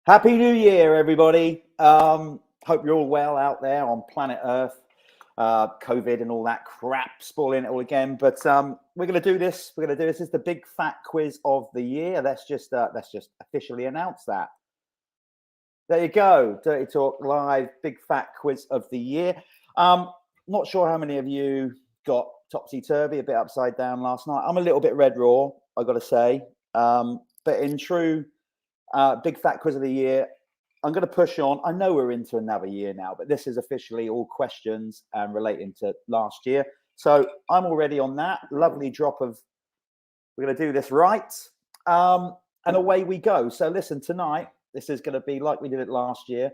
Happy New Year, everybody. Hope you're all well out there on planet Earth. COVID and all that crap spoiling it all again. But we're going to do this. We're going to do this. This is the big fat quiz of the year. Let's just officially announce that. There you go. Dirty Talk Live, big fat quiz of the year. Not sure how many of you got topsy-turvy, a bit upside down last night. I'm a little bit red raw, I got to say. But in true big fat quiz of the year, I'm going to push on. I know we're into another year now, but this is officially all questions relating to last year. So I'm already on that. Lovely drop of, we're going to do this right. And away we go. So listen, tonight, this is going to be like we did it last year.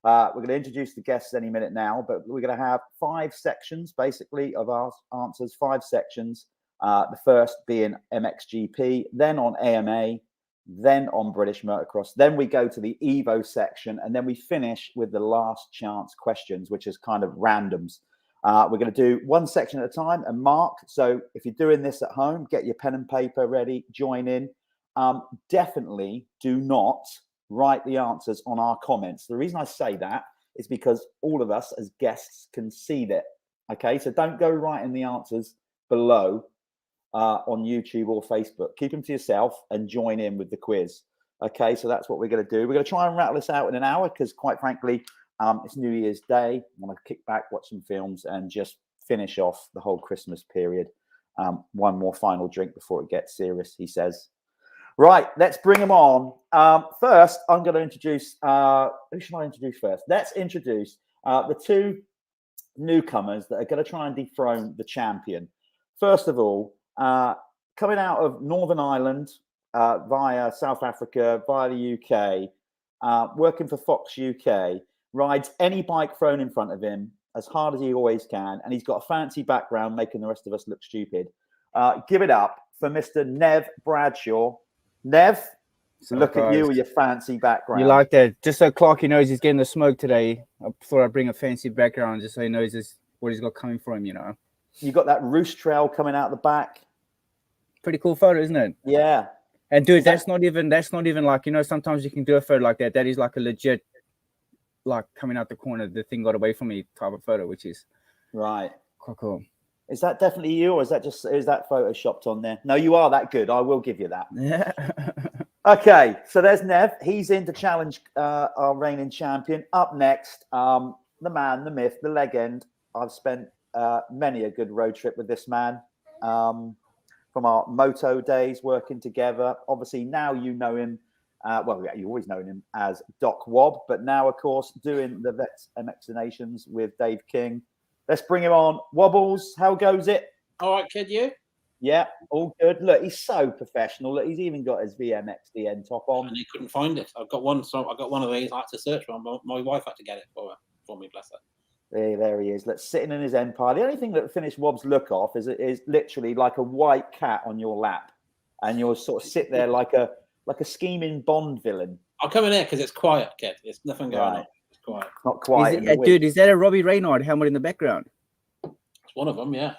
We're going to introduce the guests any minute now, but we're going to have 5 sections, basically, of our answers, 5 sections. The first being MXGP, then on AMA, then on British Motocross. Then we go to the Evo section, and then we finish with the last chance questions, which is kind of randoms. We're going to do one section at a time and mark. So if you're doing this at home, get your pen and paper ready, join in. Definitely do not write the answers on our comments. The reason I say that is because all of us as guests can see that. Okay, so don't go writing the answers below on YouTube or Facebook. Keep them to yourself and join in with the quiz. Okay, so that's what we're going to do. We're going to try and rattle this out in an hour because, quite frankly, it's New Year's Day. I want to kick back, watch some films, and just finish off the whole Christmas period. One more final drink before it gets serious, he says. Right, let's bring them on. First, I'm going to introduce, who should I introduce first? Let's introduce the 2 newcomers that are going to try and dethrone the champion. First of all, coming out of Northern Ireland via South Africa, via the UK, working for Fox UK, rides any bike thrown in front of him as hard as he always can, and he's got a fancy background making the rest of us look stupid. Give it up for Mr. Nev Bradshaw. Nev, look at you with your fancy background. You like that? Just so Clarke knows he's getting the smoke today. I thought I'd bring a fancy background just so he knows what he's got coming for him, you know. You got that roost trail coming out the back. Pretty cool photo, isn't it? Yeah. And dude, that's not even like, you know, sometimes you can do a photo like that. That is like a legit, like coming out the corner, the thing got away from me type of photo, which is right. Quite cool. Is that definitely you, or is that photoshopped on there? No, you are that good. I will give you that. Yeah. Okay, so there's Nev. He's in to challenge our reigning champion. Up next, the man, the myth, the legend. I've spent many a good road trip with this man from our moto days working together. Obviously, now you know him. Well, yeah, you always known him as Doc Wob, but now, of course, doing the Vets MX Nations with Dave King. Let's bring him on. Wobbles, how goes it? All right, kid, you? Yeah, all good. Look, he's so professional. Look, he's even got his VMXDN top on. And he couldn't find it. I've got one. So I got one of these. I had to search for. My wife had to get it for me. Bless her. There he is. Let's sitting in his empire. The only thing that finished Wob's look off is literally like a white cat on your lap, and you'll sort of sit there like a scheming Bond villain. I'll come in here because it's quiet, kid. There's nothing going on. It's quiet. Not quiet. Dude, is that a Robbie Reynard helmet in the background? It's one of them, yeah.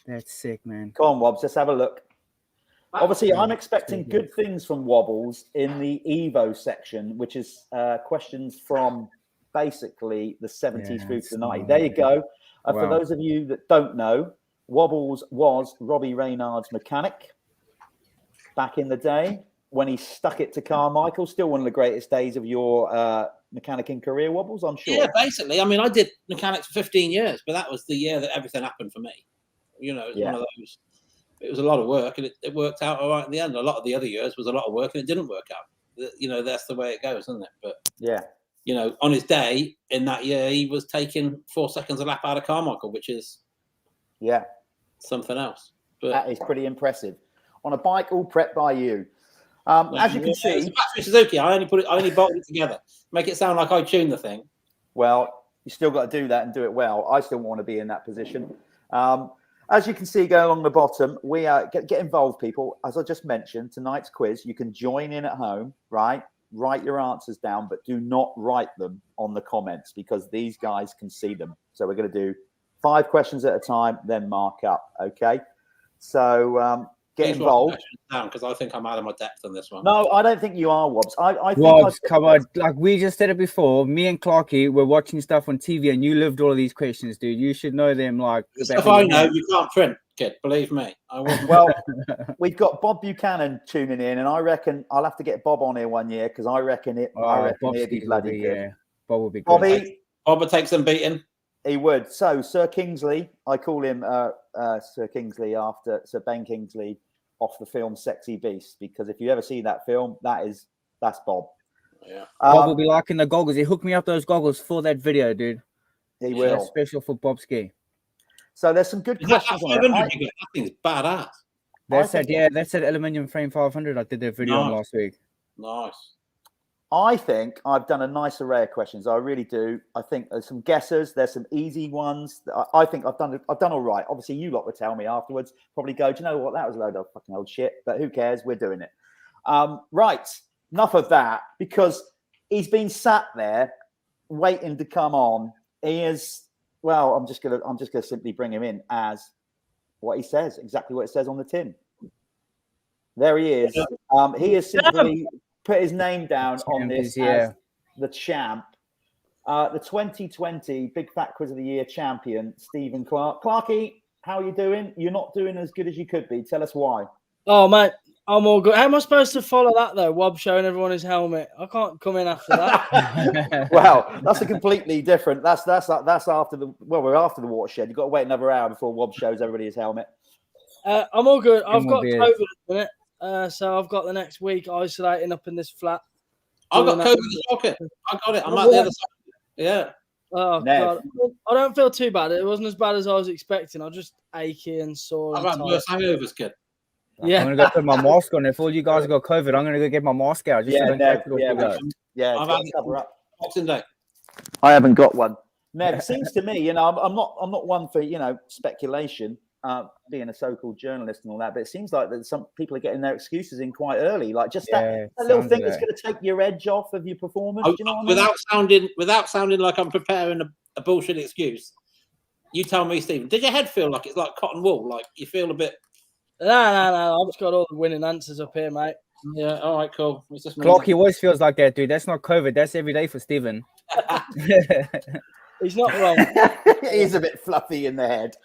That's sick, man. Come on, Wobs. Let's have a look. Obviously, I'm expecting good things from Wobbles in the Evo section, which is questions from basically the 70s through to the 90s. There you go. Wow. For those of you that don't know, Wobbles was Robbie Reynard's mechanic back in the day when he stuck it to Carmichael. Still one of the greatest days of your mechanicking career, Wobbles, I'm sure. Yeah, basically. I mean, I did mechanics for 15 years, but that was the year that everything happened for me. You know, it was one of those. It was a lot of work, and it worked out all right in the end. A lot of the other years was a lot of work, and it didn't work out. You know, that's the way it goes, isn't it? But yeah, you know, on his day in that year, he was taking 4 seconds a lap out of Carmichael, which is something else. But that is pretty impressive on a bike all prepped by you. As you can see, it's a battery Suzuki. I only bolted it together. Make it sound like I tuned the thing. Well, you still got to do that and do it well. I still want to be in that position. As you can see going along the bottom, we get involved, people. As I just mentioned, tonight's quiz, you can join in at home, right? Write your answers down, but do not write them on the comments because these guys can see them. So we're going to do 5 questions at a time, then mark up, okay? So get involved. Because I think I'm out of my depth on this one. No, I don't think you are, Wobs. I think Wobs, come on. Like we just said it before, me and Clarky were watching stuff on TV and you lived all of these questions, dude. You should know them like the stuff I know, you can't print, kid. Believe me. I wouldn't. Well, we've got Bob Buchanan tuning in, and I reckon I'll have to get Bob on here one year because I reckon it'd be bloody good. Yeah, Bob would be good. Bob would take some beating. He would. So Sir Kingsley, I call him Sir Kingsley after Sir Ben Kingsley off the film Sexy Beast, because if you ever see that film, that's Bob. Yeah. Bob will be liking the goggles. He hooked me up those goggles for that video, dude. He will. That's special for Bob Ski. So there's some good questions on it. That thing's badass. That's that aluminium frame 500 I did that video on last week. Nice. I think I've done a nice array of questions. I really do. I think there's some guessers. There's some easy ones. I think I've done all right. Obviously, you lot would tell me afterwards. Probably go, do you know what? That was a load of fucking old shit. But who cares? We're doing it. Right. Enough of that, because he's been sat there waiting to come on. He is. Well, I'm just gonna simply bring him in as what he says, exactly what it says on the tin. There he is. He is simply put his name down on this as the champ. The 2020 Big Fat Quiz of the Year champion, Steven Clarke. Clarky, how are you doing? You're not doing as good as you could be. Tell us why. Oh, mate, I'm all good. How am I supposed to follow that, though? Wob showing everyone his helmet. I can't come in after that. Well, that's a completely different. That's after the. Well, we're after the watershed. You've got to wait another hour before Wob shows everybody his helmet. I'm all good. I've got COVID at the minute. So I've got the next week isolating up in this flat. I've got COVID as well, kid. I got it. I'm at the other side. Yeah. Oh, God. I don't feel too bad. It wasn't as bad as I was expecting. I was just achy and sore. I've had worse hangovers, kid. Yeah. I'm going to go put my mask on. If all you guys got COVID, I'm going to go get my mask out. Just I've had Boxing Day. I haven't got one. Nev, it seems to me, I'm not one for, speculation, being a so-called journalist and all that, but it seems like that some people are getting their excuses in quite early, like just that little thing that's going to take your edge off of your performance. Do you know what I mean? Without sounding like I'm preparing a bullshit excuse, you tell me, Stephen, did your head feel like it's like cotton wool? Like you feel a bit? No. I've just got all the winning answers up here, mate. Yeah, all right, cool. Clarky always feels like that, dude. That's not COVID. That's every day for Stephen. He's not wrong. He's a bit fluffy in the head.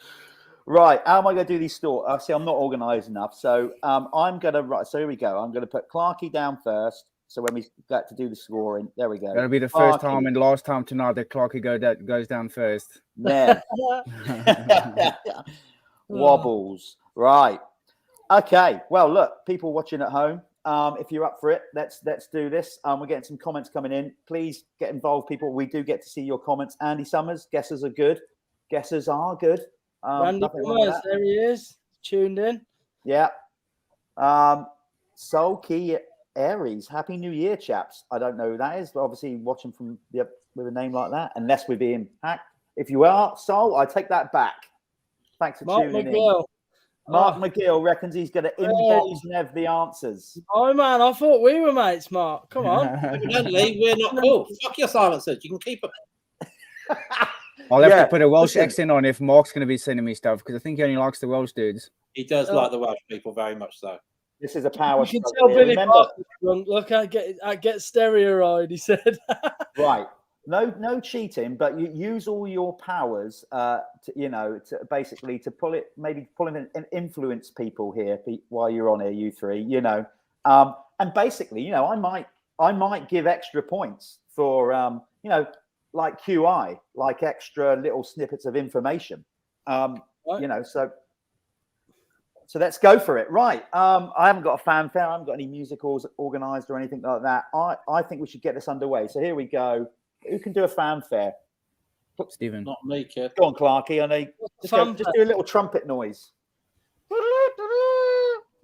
Right, how am I going to do these thoughts? See, I'm not organised enough. So I'm going to, so here we go. I'm going to put Clarky down first. So when we got to do the scoring, there we go. That'll be the first time and last time tonight that Clarky goes down first. Nev. Wobbles. Right. Okay. Well, look, people watching at home, if you're up for it, let's do this. We're getting some comments coming in. Please get involved, people. We do get to see your comments. Andy Summers, guesses are good. Guesses are good. Randy Summers, there he is, tuned in. Yeah. Soul Key Aries, Happy New Year, chaps. I don't know who that is, but obviously watching from with a name like that, unless we're being hacked. If you are, Soul, I take that back. Thanks for tuning in. Mark McGill reckons he's going to inbox Nev the answers. Oh, man, I thought we were mates, Mark. Come on. Evidently, we're not cool. Fuck your silencers. You can keep them. I'll have to put a Welsh accent on if Mark's going to be sending me stuff, because I think he only likes the Welsh dudes. He does like the Welsh people very much so. This is a power. You can tell Billy look, I get stereo-eyed, he said. Right. No cheating, but you use all your powers, to basically to pull in and influence people here while you're on here, you three, and basically, I might give extra points for, like QI, like extra little snippets of information, so let's go for it. Right. I haven't got a fanfare. I haven't got any musicals organized or anything like that. I think we should get this underway. So here we go. Who can do a fanfare? Stephen. Not me, kid. Go on, Clarky. I know. Just do a little trumpet noise.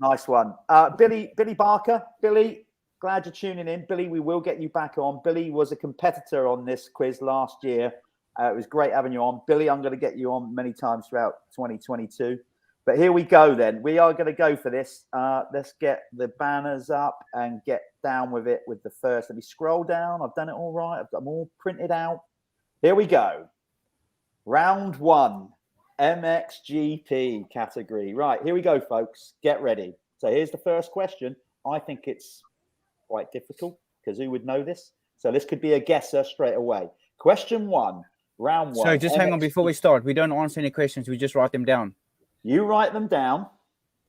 Nice one. Billy Barker. Billy, glad you're tuning in. Billy, we will get you back on. Billy was a competitor on this quiz last year. It was great having you on. Billy, I'm going to get you on many times throughout 2022. But here we go then. We are going to go for this. Let's get the banners up and get down with it with the first. Let me scroll down. I've done it all right. I've got them all printed out. Here we go. Round 1, MXGP category. Right, here we go, folks. Get ready. So here's the first question. I think it's quite difficult because who would know this? So this could be a guesser straight away. Question 1, round 1. So just hang on before we start. We don't answer any questions. We just write them down. You write them down,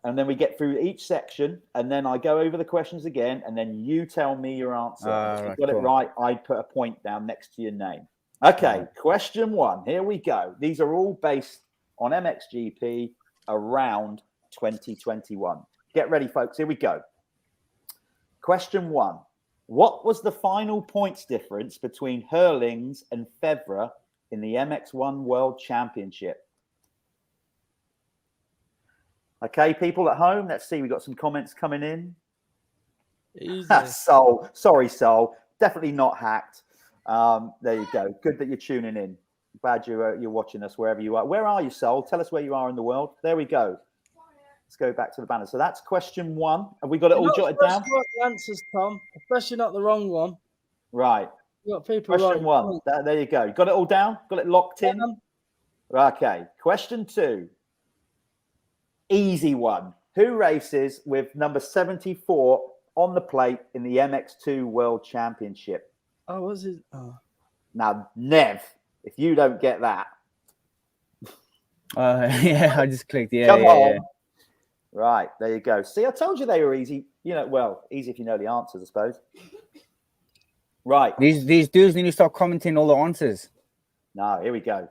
and then we get through each section, and then I go over the questions again, and then you tell me your answer. If you got it right, I put a point down next to your name. Okay, question 1. Here we go. These are all based on MXGP around 2021. Get ready, folks. Here we go. Question 1. What was the final points difference between Hurlings and Febvre in the MX1 World Championship? Okay, people at home, let's see. We've got some comments coming in. Sol. Sorry, Sol. Definitely not hacked. There you go. Good that you're tuning in. Glad you're watching us wherever you are. Where are you, Sol? Tell us where you are in the world. There we go. Let's go back to the banner. So that's question 1. Have we got it all jotted down? The answers, Tom, especially not the wrong one. Right. You got people. Question 1. There you go. Got it all down? Got it locked in? Okay. Question 2. Easy one. Who races with number 74 on the plate in the MX2 World Championship? Oh, what's it? Oh. Now, Nev, if you don't get that. Yeah, I just clicked. Yeah, Come on. Yeah. Right, there you go. See, I told you they were easy. You know, well, easy if you know the answers, I suppose. Right. These dudes need to start commenting all the answers. No, here we go.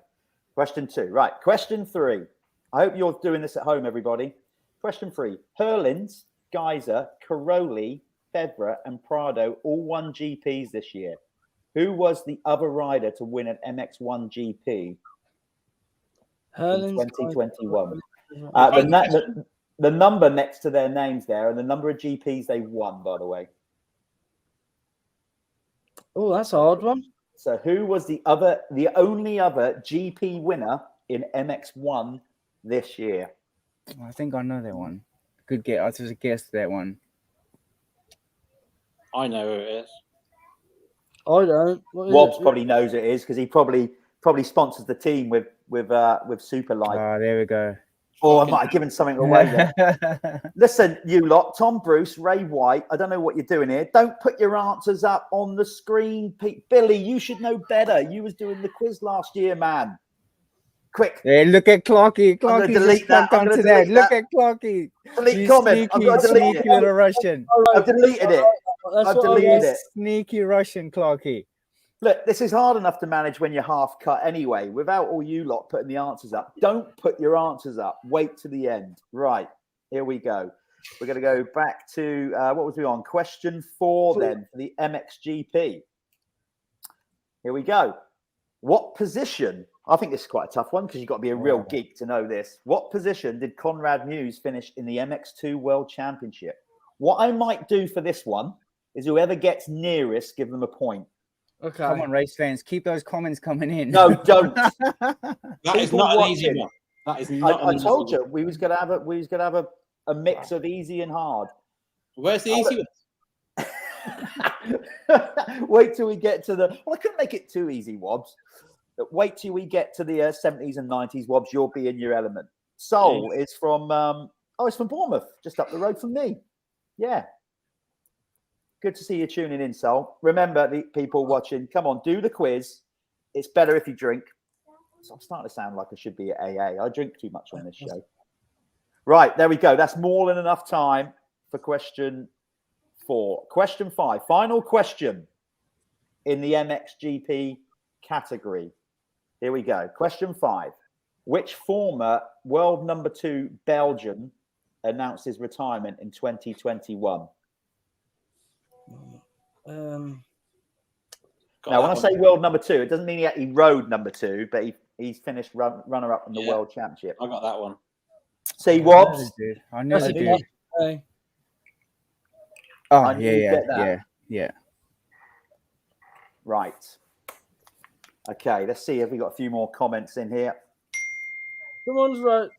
Question 2. Right, question 3. I hope you're doing this at home, everybody. Question 3. Hurlins, Geyser, Caroli, Febvre, and Prado all won GPs this year. Who was the other rider to win an MX1 GP in 2021? The number next to their names there and the number of GPs they won, by the way. Oh, that's a hard one. So who was the only other GP winner in MX1 this year? I think I know that one. Good guess. I just guessed that one. I know who it is. I don't. Wobs probably knows it is because he probably sponsors the team with Super Light. Ah, there we go. Oh, I might have given something away there. Listen, you lot, Tom Bruce, Ray White, I don't know what you're doing here. Don't put your answers up on the screen, Pete. Billy, you should know better. You was doing the quiz last year, man. Quick. Hey, look at Clarky. Clarky just that. onto that. Look at Clarky. Delete comment. I've got to delete it. Little Russian. I've deleted it. I've deleted it. Sneaky Russian, Clarky. Look, this is hard enough to manage when you're half cut anyway, without all you lot putting the answers up. Don't put your answers up. Wait to the end. Right, here we go. We're going to go back to, what was we on? Question 4 then, for the MXGP. Here we go. What position, I think this is quite a tough one because you've got to be a real geek to know this. What position did Conrad Muse finish in the MX2 World Championship? What I might do for this one is whoever gets nearest, give them a point. Okay. Come on, race fans. Keep those comments coming in. No, don't. That is not an easy one. That is not. I told you we was gonna have a mix of easy and hard. Where's the easy one? Wait till we get to the. Well, I couldn't make it too easy, Wobs. But wait till we get to the 70s and 90s, Wobs. You'll be in your element. Soul is from. It's from Bournemouth, just up the road from me. Yeah. Good to see you tuning in, Sol. Remember, the people watching, come on, do the quiz. It's better if you drink. So I'm starting to sound like I should be at AA. I drink too much on this show. Right, there we go. That's more than enough time for question 4. Question 5, final question in the MXGP category. Here we go. Question 5. Which former world number 2 Belgian announced his retirement in 2021? Now, when I say world number 2, it doesn't mean he rode number 2, but he's finished runner-up in the world championship. I got that one. See, Wobs? I know the dude. Oh, yeah. Right. Okay, let's see if we got a few more comments in here. Someone's right.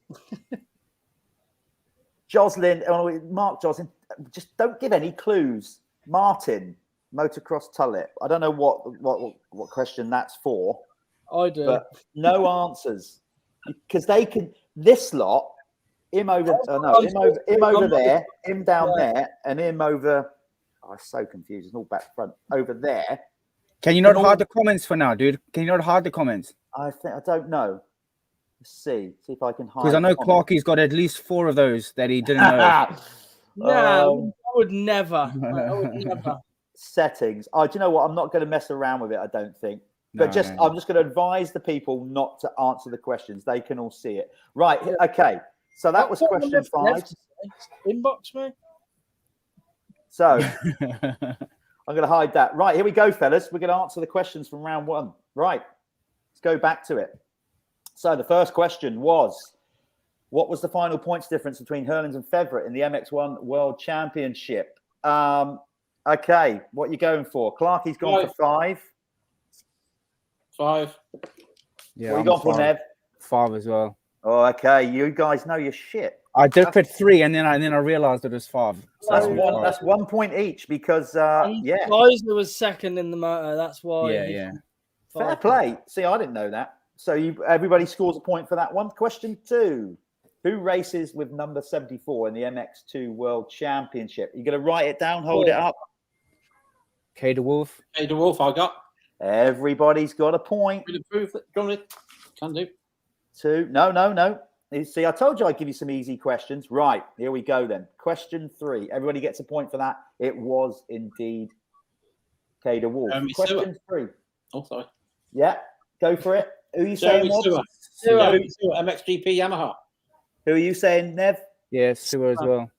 Mark Joslin, just don't give any clues. Martin, Motocross Tullet. I don't know what question that's for. I do. But no answers. Because they can, this lot, him over. Him over there, him down there, and him over. Oh, I'm so confused. It's all back front over there. Can you not hide the comments for now, dude? Can you not hide the comments? I don't know. Let's see if I can hide. Because I know Clarkie's got at least 4 of those that he didn't know. No, I would never. I would never. Settings. Oh, do you know what? I'm not going to mess around with it. I don't think. But I'm just going to advise the people not to answer the questions. They can all see it. Right. Okay. So that was question 5. Inbox me. So I'm going to hide that. Right. Here we go, fellas. We're going to answer the questions from round 1. Right. Let's go back to it. So the first question was, what was the final points difference between Hurlings and Feveret in the MX1 World Championship? Okay. What are you going for? Clarkie's gone for 5. 5. What Yeah, are you gone for, Nev? 5 as well. Oh, okay. You guys know your shit. I did put 3, and then I realized it was 5. So that's 1 point each because Kaiser was second in the motor. That's why. Yeah. Fair play. See, I didn't know that. So everybody scores a point for that one. Question 2. Who races with number 74 in the MX2 World Championship? You're going to write it down, hold it up. K. de Wolf. K. de Wolf, I got. Everybody's got a point. Can do. 2. No. You see, I told you I'd give you some easy questions. Right, here we go then. Question 3. Everybody gets a point for that. It was indeed K. de Wolf. Question 3. Oh, sorry. Yeah, go for it. Who are you saying, Wobs? MXGP Yamaha. Who are you saying, Nev? Yeah, Sewer as well.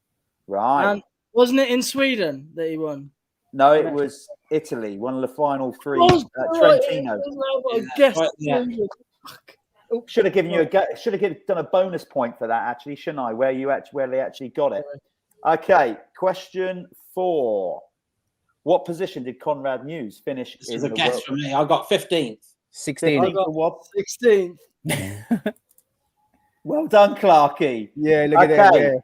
Right. And wasn't it in Sweden that he won? No, it was Italy, one of the final 3. Trentino. Should have given you done a bonus point for that, actually, shouldn't I? Where they actually got it. Okay, question 4. What position did Conrad Muse finish? This is a guess for me. I got 15th. 16th. I got 16th. Well done, Clarkie. Yeah, look at that. Yeah.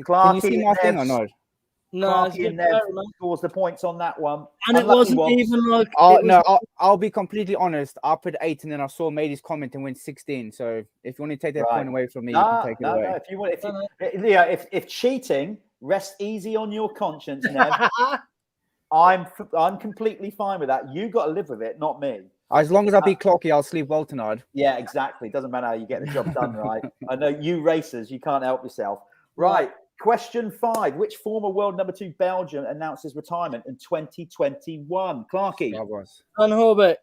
Clarkie, can you see my thing or not? No, Clarkie and Nev scores the points on that one. And it wasn't even like. I'll be completely honest. I put 8, and then I saw Matey's comment and went 16. So if you want to take that point away from me, you can take it away. No, if you want, if cheating, rest easy on your conscience, Nev. I'm completely fine with that. You got to live with it, not me. As long as I beat Clarkie, I'll sleep well tonight. Yeah, exactly. Doesn't matter how you get the job done, right? I know you racers, you can't help yourself. Right. Question 5. Which former world number 2 Belgian announced his retirement in 2021? Clarkie. Van Horbeck.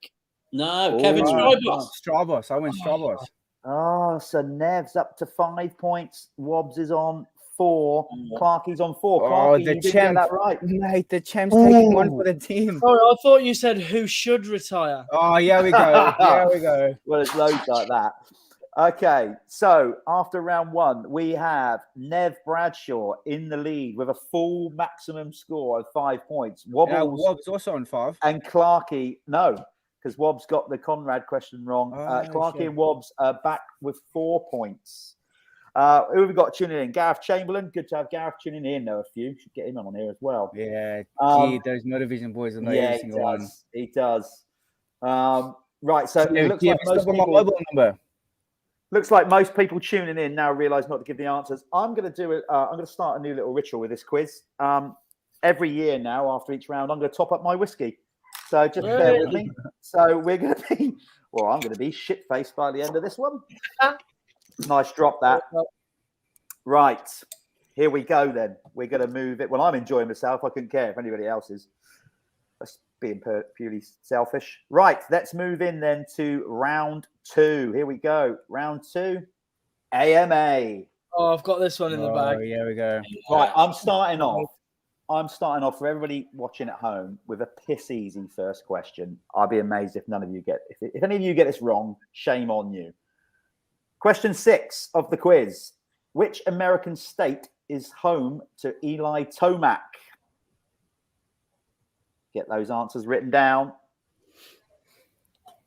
No, Kevin Strybos. Strybos. I went Strybos. Oh, so Nev's up to 5 points. Wobbs is on 4. Clarkie's on 4. Clarkie, the you didn't champ, get that right. Mate, the champ's taking 1 for the team. Sorry, I thought you said who should retire. Oh, yeah, we go. Here we go. Well, it's loads like that. Okay, so after round 1, we have Nev Bradshaw in the lead with a full maximum score of 5 points. Wobbs also on 5. And Clarkie, no, because Wobbs got the Conrad question wrong. Clarkie and Wobbs are back with 4 points. Who have we got tuning in? Gareth Chamberlain. Good to have Gareth tuning in. Know a few. Should get him on here as well. Yeah, those Motovision boys are every single one. He does. Right, so it looks like most people, mobile number. Looks like most people tuning in now realise not to give the answers. I'm going to do it. I'm going to start a new little ritual with this quiz. Every year now, after each round, I'm going to top up my whiskey. So just bear with me. So we're going to be, well, I'm going to be shit-faced by the end of this one. Nice drop that. Right. Here we go then. We're going to move it. Well, I'm enjoying myself. I couldn't care if anybody else is. That's being purely selfish. Right. Let's move in then to round 2. Here we go. Round 2. AMA. Oh, I've got this one in the bag. Yeah, we go. Right. I'm starting off for everybody watching at home with a piss easy first question. I'll be amazed if none of you if any of you get this wrong, shame on you. Question 6 of the quiz. Which American state is home to Eli Tomac? Get those answers written down.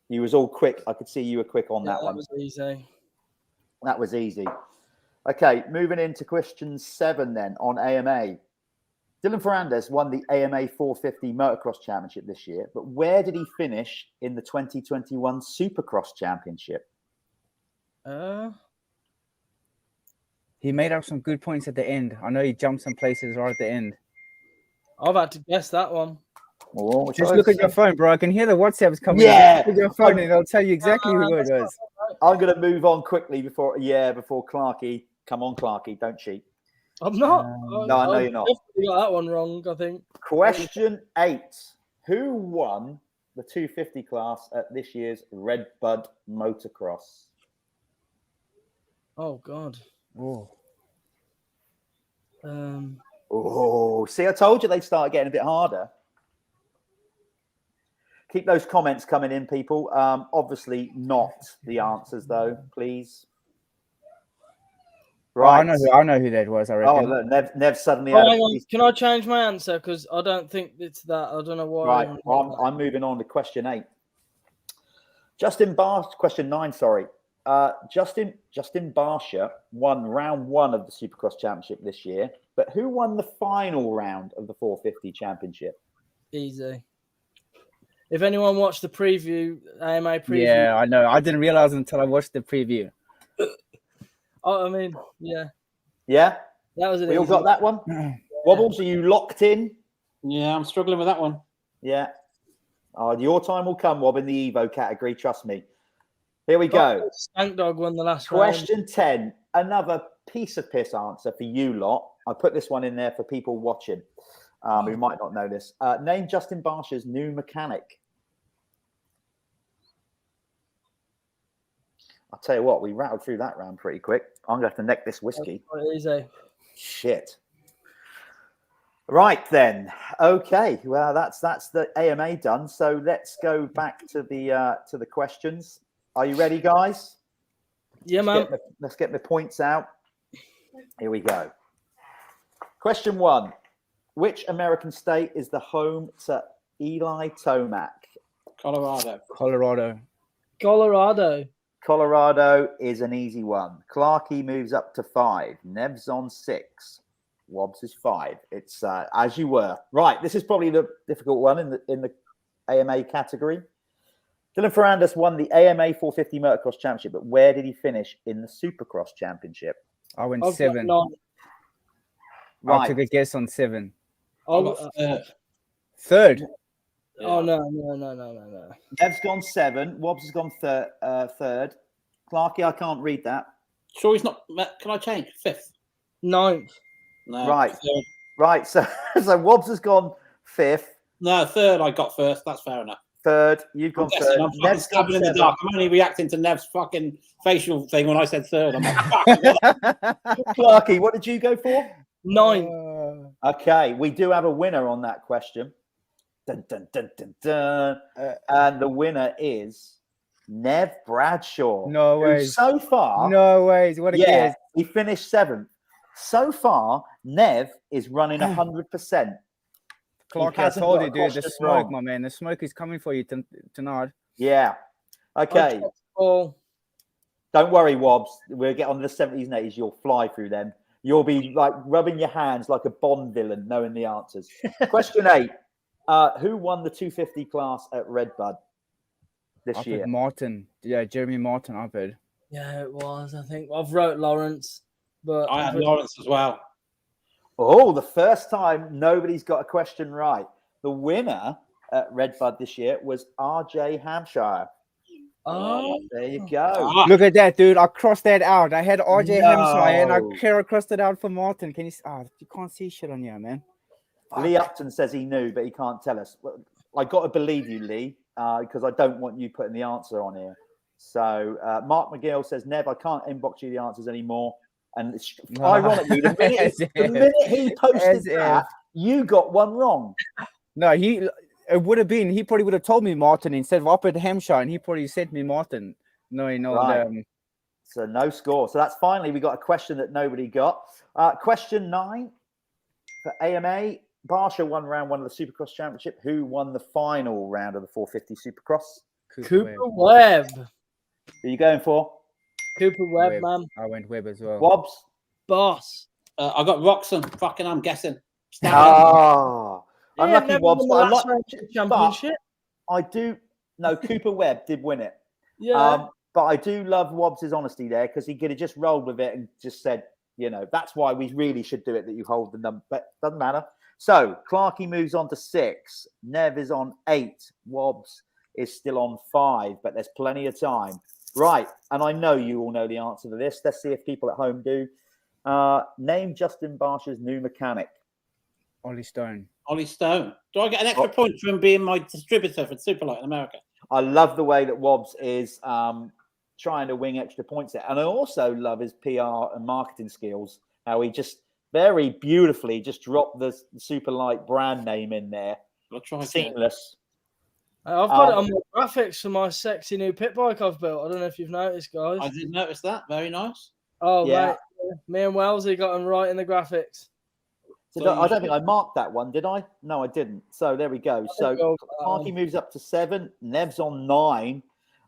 You was all quick. I could see you were quick on that one. That was easy. Okay, moving into question 7 then on AMA. Dylan Ferrandis won the AMA 450 Motocross Championship this year, but where did he finish in the 2021 Supercross Championship? He made up some good points at the end. I know he jumped some places right at the end. I've had to guess that one. Oh, Just look at your phone, bro. I can hear the WhatsApps coming. Yeah. Look at your phone, and it'll tell you exactly who it was. I'm going to move on quickly before Clarkey. Come on, Clarkey, don't cheat. I'm not. No, I know you're not. Definitely got that one wrong, I think. Question 8. Who won the 250 class at this year's Red Bud Motocross? Oh, God. Oh. Oh, see, I told you they'd start getting a bit harder. Keep those comments coming in, people. Obviously not the answers, though, please. Right. Oh, I know who that was, I reckon. Oh, look, Nev suddenly... hang on. Can I change my answer? Because I don't think it's that. I don't know why. Right, I'm moving on to question 8. Question 9, sorry. Justin Barsha won round 1 of the Supercross Championship this year, but who won the final round of the 450 Championship? Easy. If anyone watched the preview, AMA preview. Yeah, I know. I didn't realize until I watched the preview. Oh, I mean, yeah. Yeah? That was it. We all got that one? Wobbles, are you locked in? Yeah, I'm struggling with that one. Yeah. Your time will come, Wob, in the Evo category. Trust me. Here we go. Stank Dog won the last Question 10. Another piece of piss answer for you lot. I put this one in there for people watching who might not know this. Name Justin Barsha's new mechanic. I'll tell you what, we rattled through that round pretty quick. I'm going to have to neck this whiskey. Easy. Shit. Right then. Okay. Well, that's the AMA done. So let's go back to the questions. Are you ready, guys? Yeah, man. Let's get my points out. Here we go. Question 1. Which American state is the home to Eli Tomac? Colorado. Colorado is an easy one. Clarkey moves up to 5. Nev's on 6. Wobs is 5. It's as you were. Right. This is probably the difficult one in the AMA category. Dylan Ferrandis won the AMA 450 Motocross Championship, but where did he finish in the Supercross Championship? I went 7. Right. I took a guess on 7. I got Third? Yeah. Oh, no. Nev's gone 7. Wobbs has gone third. Clarkey, I can't read that. Sure, he's not. Can I change? 5th. 9th. No. Right. Third. Right. So Wobbs has gone 5th. No, 3rd. I got 1st. That's fair enough. 3rd. You've gone 3rd. I'm fucking stabbing in the dark. I'm only reacting to Nev's fucking facial thing when I said 3rd. I'm like, fuck. Clarkey, what did you go for? 9th. Okay, we do have a winner on that question. Dun, dun, dun, dun, dun. And the winner is Nev Bradshaw. No way. So far, No ways. What a guess. he finished 7th. So far, Nev is running 100%. Clark, I told you, dude, the smoke, my man. The smoke is coming for you tonight. Yeah. Okay. Don't worry, Wobbs. We'll get on to the 70s and 80s. You'll fly through them. You'll be like rubbing your hands like a Bond villain knowing the answers. Question 8. Who won the 250 class at Red Bud this year? Martin. Yeah, Jeremy Martin, I've heard. Yeah, it was. I think I've wrote Lawrence, but I had Lawrence as well. Oh, the first time nobody's got a question right. The winner at Red Bud this year was RJ Hampshire. Oh, there you go. Look at that, dude. I crossed that out. I had RJ Hampshire and I crossed it out for Martin. Can you? You can't see shit on here, man. Lee Upton says he knew, but he can't tell us. I got to believe you, Lee, because I don't want you putting the answer on here. So Mark McGill says, Nev, I can't inbox you the answers anymore. And it's, ironically, the minute he posted that, you got one wrong. No, it would have been, he probably would have told me Martin instead of up at Hampshire, and he probably sent me Martin. No, right. So no score. So that's finally, we got a question that nobody got. Question 9 for AMA. Barsha won round 1 of the Supercross Championship. Who won the final round of the 450 Supercross? Cooper Webb. Who are you going for? Cooper Webb, man. I went Webb as well. Wobs? Boss. I got Roxon. Fucking, I'm guessing. Unlucky Wobs. Championship. I do. No, Cooper Webb did win it. Yeah. But I do love Wobbs' honesty there because he could have just rolled with it and just said, You know, that's why we really should do it, that you hold the number. But doesn't matter. So Clarkey moves on to 6. Nev is on 8. Wobs is still on 5, but there's plenty of time. Right. And I know you all know the answer to this. Let's see if people at home do. Name Justin Barsha's new mechanic. Ollie Stone. Ollie Stone. Do I get an extra point for him being my distributor for Superlight in America? I love the way that Wobs is trying to wing extra points there. And I also love his PR and marketing skills, how he just very beautifully just dropped the Superlight brand name in there. I'll try. Seamless. I've got it on my graphics for my sexy new pit bike I've built. I don't know if you've noticed, guys. I did notice that. Very nice. Oh, yeah. Mate. Me and Wellesley got them right in the graphics. So I don't think I marked that one, did I? No, I didn't. So there we go. So Clarkey moves up to 7. Nev's on 9.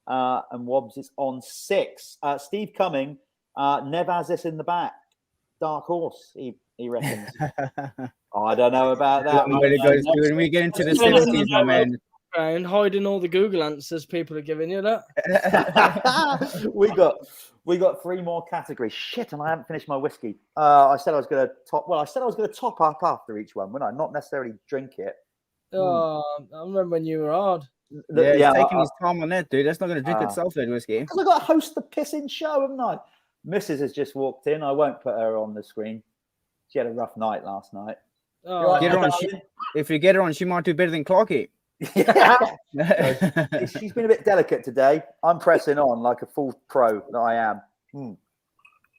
And Wobs is on 6. Steve Cumming, Nev has this in the back. Dark horse, he reckons. I don't know about that. When we get into the 70s, my man. And hiding all the Google answers people are giving you that. we got 3 more categories. Shit, and I haven't finished my whiskey. I said I was going to top. Well, I said I was going to top up after each one, wouldn't I? Not necessarily drink it. Oh, I remember when you were hard. Yeah, he's taking his time on that, dude. That's not going to drink itself, that whiskey. Because I got to host the pissing show, haven't I? Mrs. has just walked in. I won't put her on the screen. She had a rough night last night. Oh, get her on. If you get her on, she might do better than Clarkey. Yeah. She's been a bit delicate today. I'm pressing on like a full pro that I am.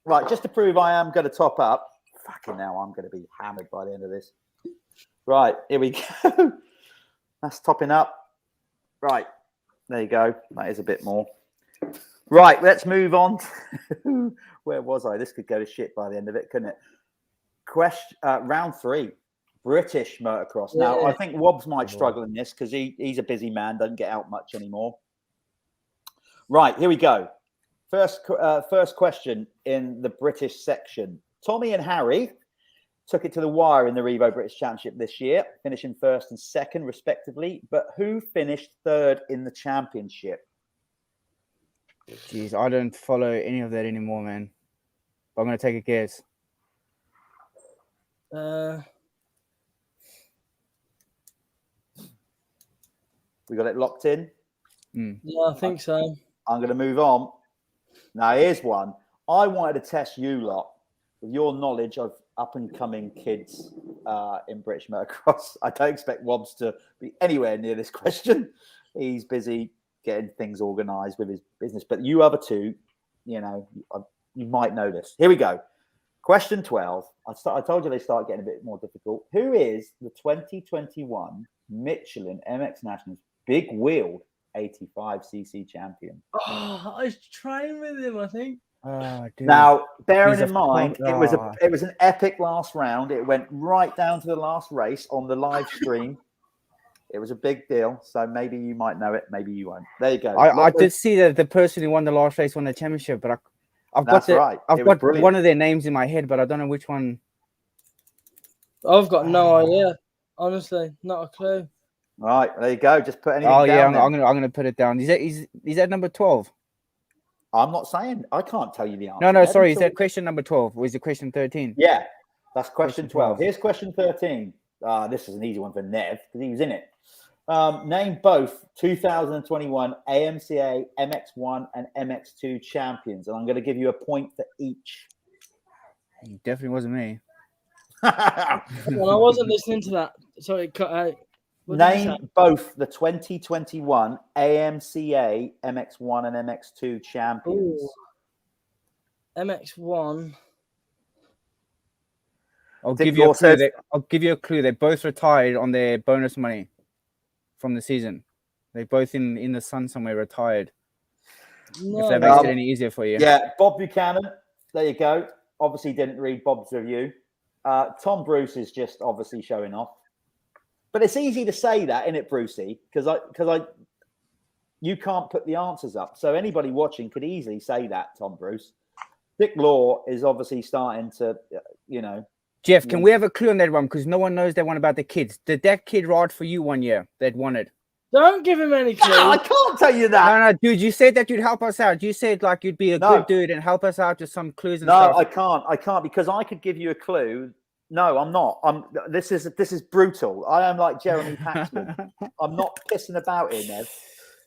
Right, just to prove I am going to top up. Fucking hell, I'm going to be hammered by the end of this. Right, here we go. That's topping up. Right, there you go. That is a bit more. Right, let's move on. Where was I? This could go to shit by the end of it, couldn't it? Round 3. British motocross. Now, I think Wobs might struggle in this because he's a busy man, doesn't get out much anymore. Right, here we go. First question in the British section. Tommy and Harry took it to the wire in the Revo British Championship this year, finishing 1st and 2nd, respectively. But who finished 3rd in the championship? Jeez, I don't follow any of that anymore, man. I'm going to take a guess. We got it locked in? Yeah, I think so. I'm going to move on. Now, here's one. I wanted to test you lot with your knowledge of up-and-coming kids in British motocross. I don't expect Wobs to be anywhere near this question. He's busy getting things organised with his business. But you other two, you know, you might know this. Here we go. Question 12. I told you they start getting a bit more difficult. Who is the 2021 Michelin MX Nationals big-wheeled 85cc champion? Oh, I was trying with him, I think. Now, bearing in mind, it was an epic last round. It went right down to the last race on the live stream. It was a big deal, so maybe you might know it, maybe you won't. There you go. I did see that the person who won the last race won the championship, but I've got one of their names in my head, but I don't know which one. I've got no idea. Honestly, not a clue. All right, there you go. Just put anything down. Oh yeah, I'm gonna put it down. Is that number 12? I'm not saying. I can't tell you the answer. No, sorry. Is that question number 12? Or is it question 13? Yeah, that's question 12. Here's question 13. This is an easy one for Nev because he was in it. Name both 2021 AMCA MX1 and MX2 champions, and I'm going to give you a point for each. It definitely wasn't me. Well, I wasn't listening to that. Sorry, cut out. Name both the 2021 AMCA MX1 and MX2 champions. Ooh. MX1. I'll give you a clue. They both retired on their bonus money from the season. They both in the sun somewhere retired. No. If that makes it any easier for you. Yeah, Bob Buchanan. There you go. Obviously didn't read Bob's review. Tom Bruce is just obviously showing off. But it's easy to say that, isn't it, Brucey? Because you can't put the answers up. So anybody watching could easily say that, Tom Bruce. Dick Law is obviously starting to, Jeff, can we have a clue on that one? Because no one knows that one about the kids. Did that kid ride for you one year that won it? Don't give him any clues. No, I can't tell you that. No, dude, you said that you'd help us out. You said like you'd be a good dude and help us out with some clues and stuff. No, I can't because I could give you a clue. No, I'm not. This is brutal. I am like Jeremy Paxman. I'm not pissing about here, Nev.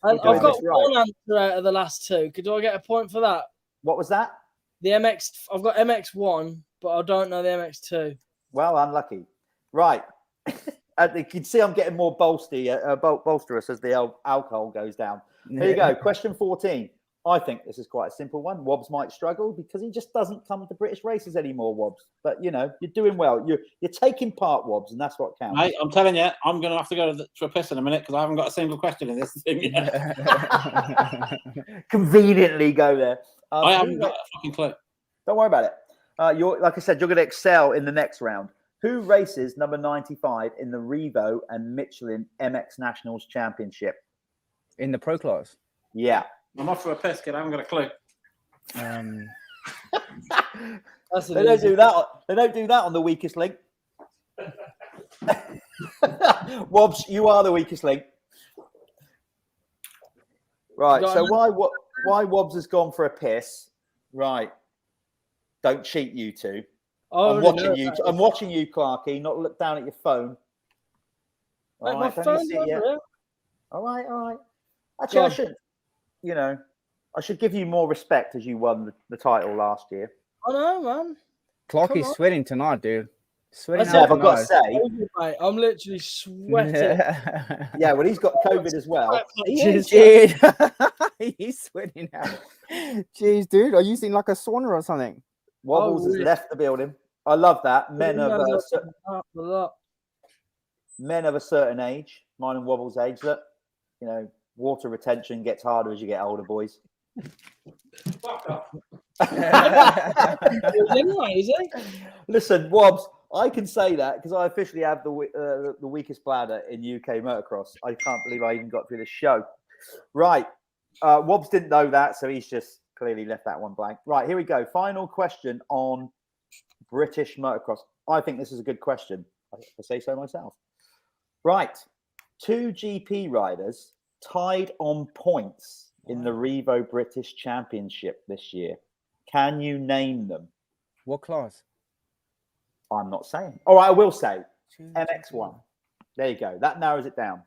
I've got one answer out of the last two. Do I get a point for that? What was that? The MX. I've got MX1, but I don't know the MX2. Well, unlucky. Right. You can see I'm getting more bolsterous as the alcohol goes down. Here you go. Question 14. I think this is quite a simple one. Wobs might struggle because he just doesn't come to British races anymore, Wobs. But, you know, you're doing well. You're taking part, Wobs, and that's what counts. Mate, I'm telling you, I'm going to have to go to a piss in a minute because I haven't got a single question in this thing yet. Conveniently go there. I haven't got a fucking clue. Don't worry about it. Like I said, you're going to excel in the next round. Who races number 95 in the Revo and Michelin MX Nationals Championship? In the pro class? Yeah. I'm off for a piss, kid. I haven't got a clue. They don't do that. They don't do that on the weakest link. Wobs, you are the weakest link. Right. So why Wobs has gone for a piss? Right. Don't cheat, you two. I'm watching you. I'm watching you, Clarky. Not look down at your phone. All right. All right. Actually, I should. You know, I should give you more respect as you won the title last year. I know, man. Clarky's sweating tonight, dude. Sweating. I've got to say, I'm literally sweating. Yeah, well, he's got COVID as well. He's sweating out. Jeez, dude, are you seeing like a sauna or something? Wobbles has left the building. I love that. Men of a certain age, mine and Wobbles' age, that you know, water retention gets harder as you get older, boys. Fuck off. Listen, Wobs, I can say that because I officially have the weakest bladder in UK motocross. I can't believe I even got through the show. Right. Wobs didn't know that, so he's just clearly left that one blank. Right, here we go. Final question on British motocross. I think this is a good question. I say so myself. Right. 2 GP riders tied on points in the Revo British Championship this year. Can you name them? What class? I'm not saying. All right, I will say MX1. There you go. That narrows it down.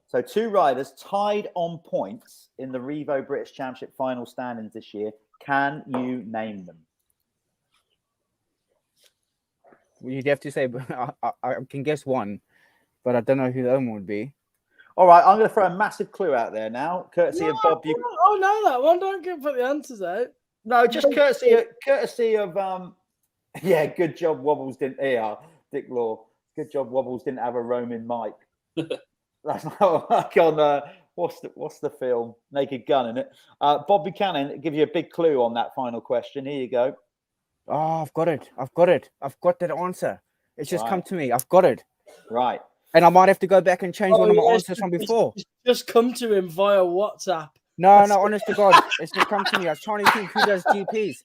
So 2 riders tied on points in the Revo British Championship final standings this year. Can you name them? You'd have to say, I can guess one, but I don't know who the other one would be. All right, I'm going to throw a massive clue out there now, courtesy of Bob. Oh, no, that one. Don't put the answers out. No, just courtesy of yeah, good job Wobbles didn't. Yeah, Dick Law. Good job Wobbles didn't have a roaming mic. That's like on what's the film? Naked Gun, isn't it? Bob Buchanan, give you a big clue on that final question. Here you go. Oh, I've got it. I've got that answer. It's just come to me. I've got it. Right. And I might have to go back and change one of my answers from before. Just come to him via WhatsApp. No, honest to God, it's just come to me. I was trying to think who does GPs.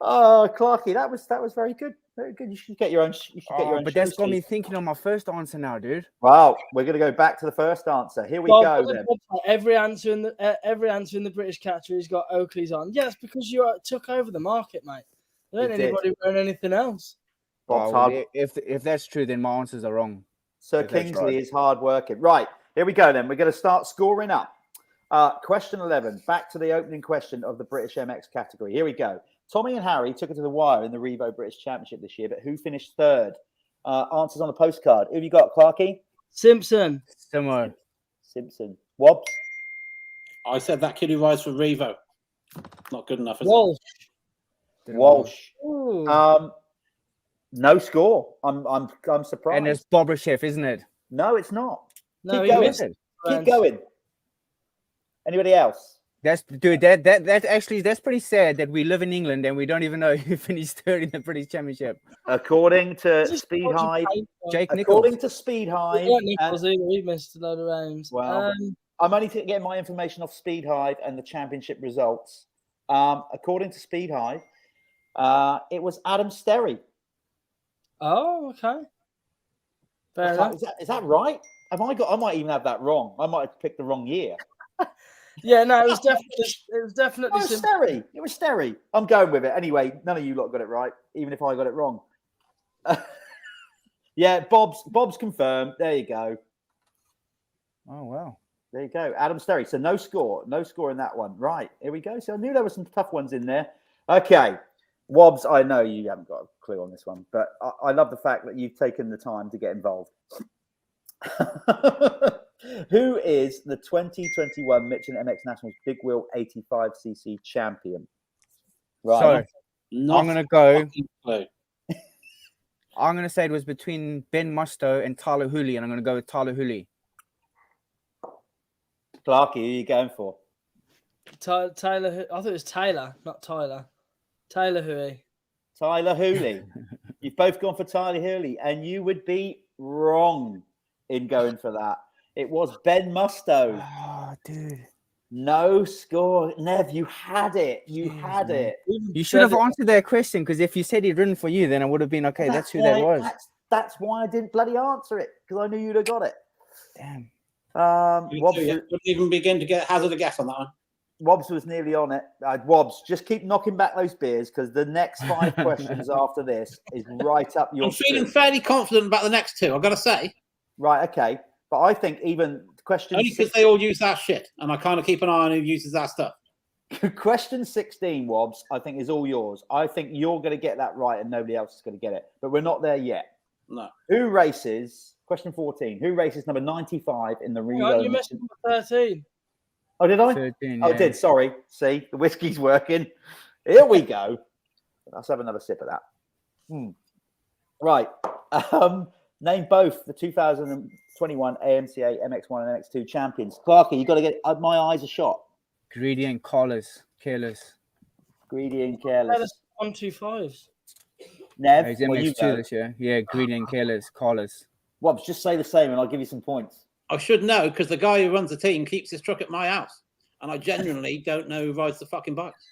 Oh, Clarky, that was very good. Very good. You should get your own. But that's got me thinking on my first answer now, dude. Well, we're going to go back to the first answer. Here we go. Then. Every answer in the British category's got Oakley's on. Yes, because you took over the market, mate. There ain't anybody wearing anything else. If that's true, then my answers are wrong. Sir Kingsley is hard working. Right, here we go then. We're going to start scoring up. Question 11, back to the opening question of the British MX category. Here we go. Tommy and Harry took it to the wire in the Revo British Championship this year, but who finished third? Answers on the postcard. Who have you got, Clarky? Simpson. Simpson. Wobs? I said that kid who rides for Revo. Not good enough, is it? Walsh. No score. I'm surprised. And it's Bobrashev, isn't it? No, it's not. No, Keep going. Anybody else? That's pretty sad that we live in England and we don't even know who finished third in the British Championship. According to Speed Hive, Jake Nichols. According to Speed Hive, he missed a load of rounds. Well, I'm only getting my information off Speed Hive and the championship results. According to Speed Hive, it was Adam Sterry. Oh, okay. Fair enough. Is that right? I might even have that wrong. I might have picked the wrong year. Yeah, no, it was definitely Oh, Sterry. It was Sterry. I'm going with it. Anyway, none of you lot got it right, even if I got it wrong. Yeah, Bob's confirmed. There you go. Oh, wow. There you go. Adam Sterry. So no score in that one. Right, here we go. So I knew there were some tough ones in there. Okay. Wobs, I know you haven't got a clue on this one, but I love the fact that you've taken the time to get involved. Who is the 2021 Michelin MX Nationals Big Wheel 85cc champion? Right. So I'm gonna go. I'm gonna say it was between Ben Musto and Tyler Hooley, and I'm gonna go with Tyler Hooley. Clarke, who are you going for? Tyler. I thought it was Taylor, not Tyler. Taylor Hooley. Tyler Hooley. You've both gone for Tyler Hooley, and you would be wrong in going for that. It was Ben Musto. Oh, dude. No score. Nev, you had it. You had it. You should have answered that question, because if you said he'd written for you, then I would have been okay. That's who that was. That's why I didn't bloody answer it, because I knew you'd have got it. Damn. Wobbs, Couldn't even begin to hazard a guess on that one. Wobbs was nearly on it. Wobbs, just keep knocking back those beers, because the next 5 questions after this is right up your I'm feeling street. fairly confident about the next 2, I've got to say. Right, okay. But I think even question Only because they all use our shit, and I kind of keep an eye on who uses our stuff. question 16, Wobbs, I think is all yours. I think you're going to get that right, and nobody else is going to get it. But we're not there yet. No. Who races? Question 14. Who races number 95 in the reload? You missed number 13. Oh, did I? 13, Oh, yeah. I did. Sorry. See, the whiskey's working. Here we go. Let's have another sip of that. Right. Name both the 2021 AMCA MX1 and MX2 champions. Clarke, you got to get my eyes a shot. Greedy and careless. Greedy and careless. 125s. Nev, He's well, you MX2 know. this year. Yeah, greedy and careless. Wobbs, just say the same and I'll give you some points. I should know, because the guy who runs the team keeps his truck at my house. And I genuinely don't know who rides the fucking bikes.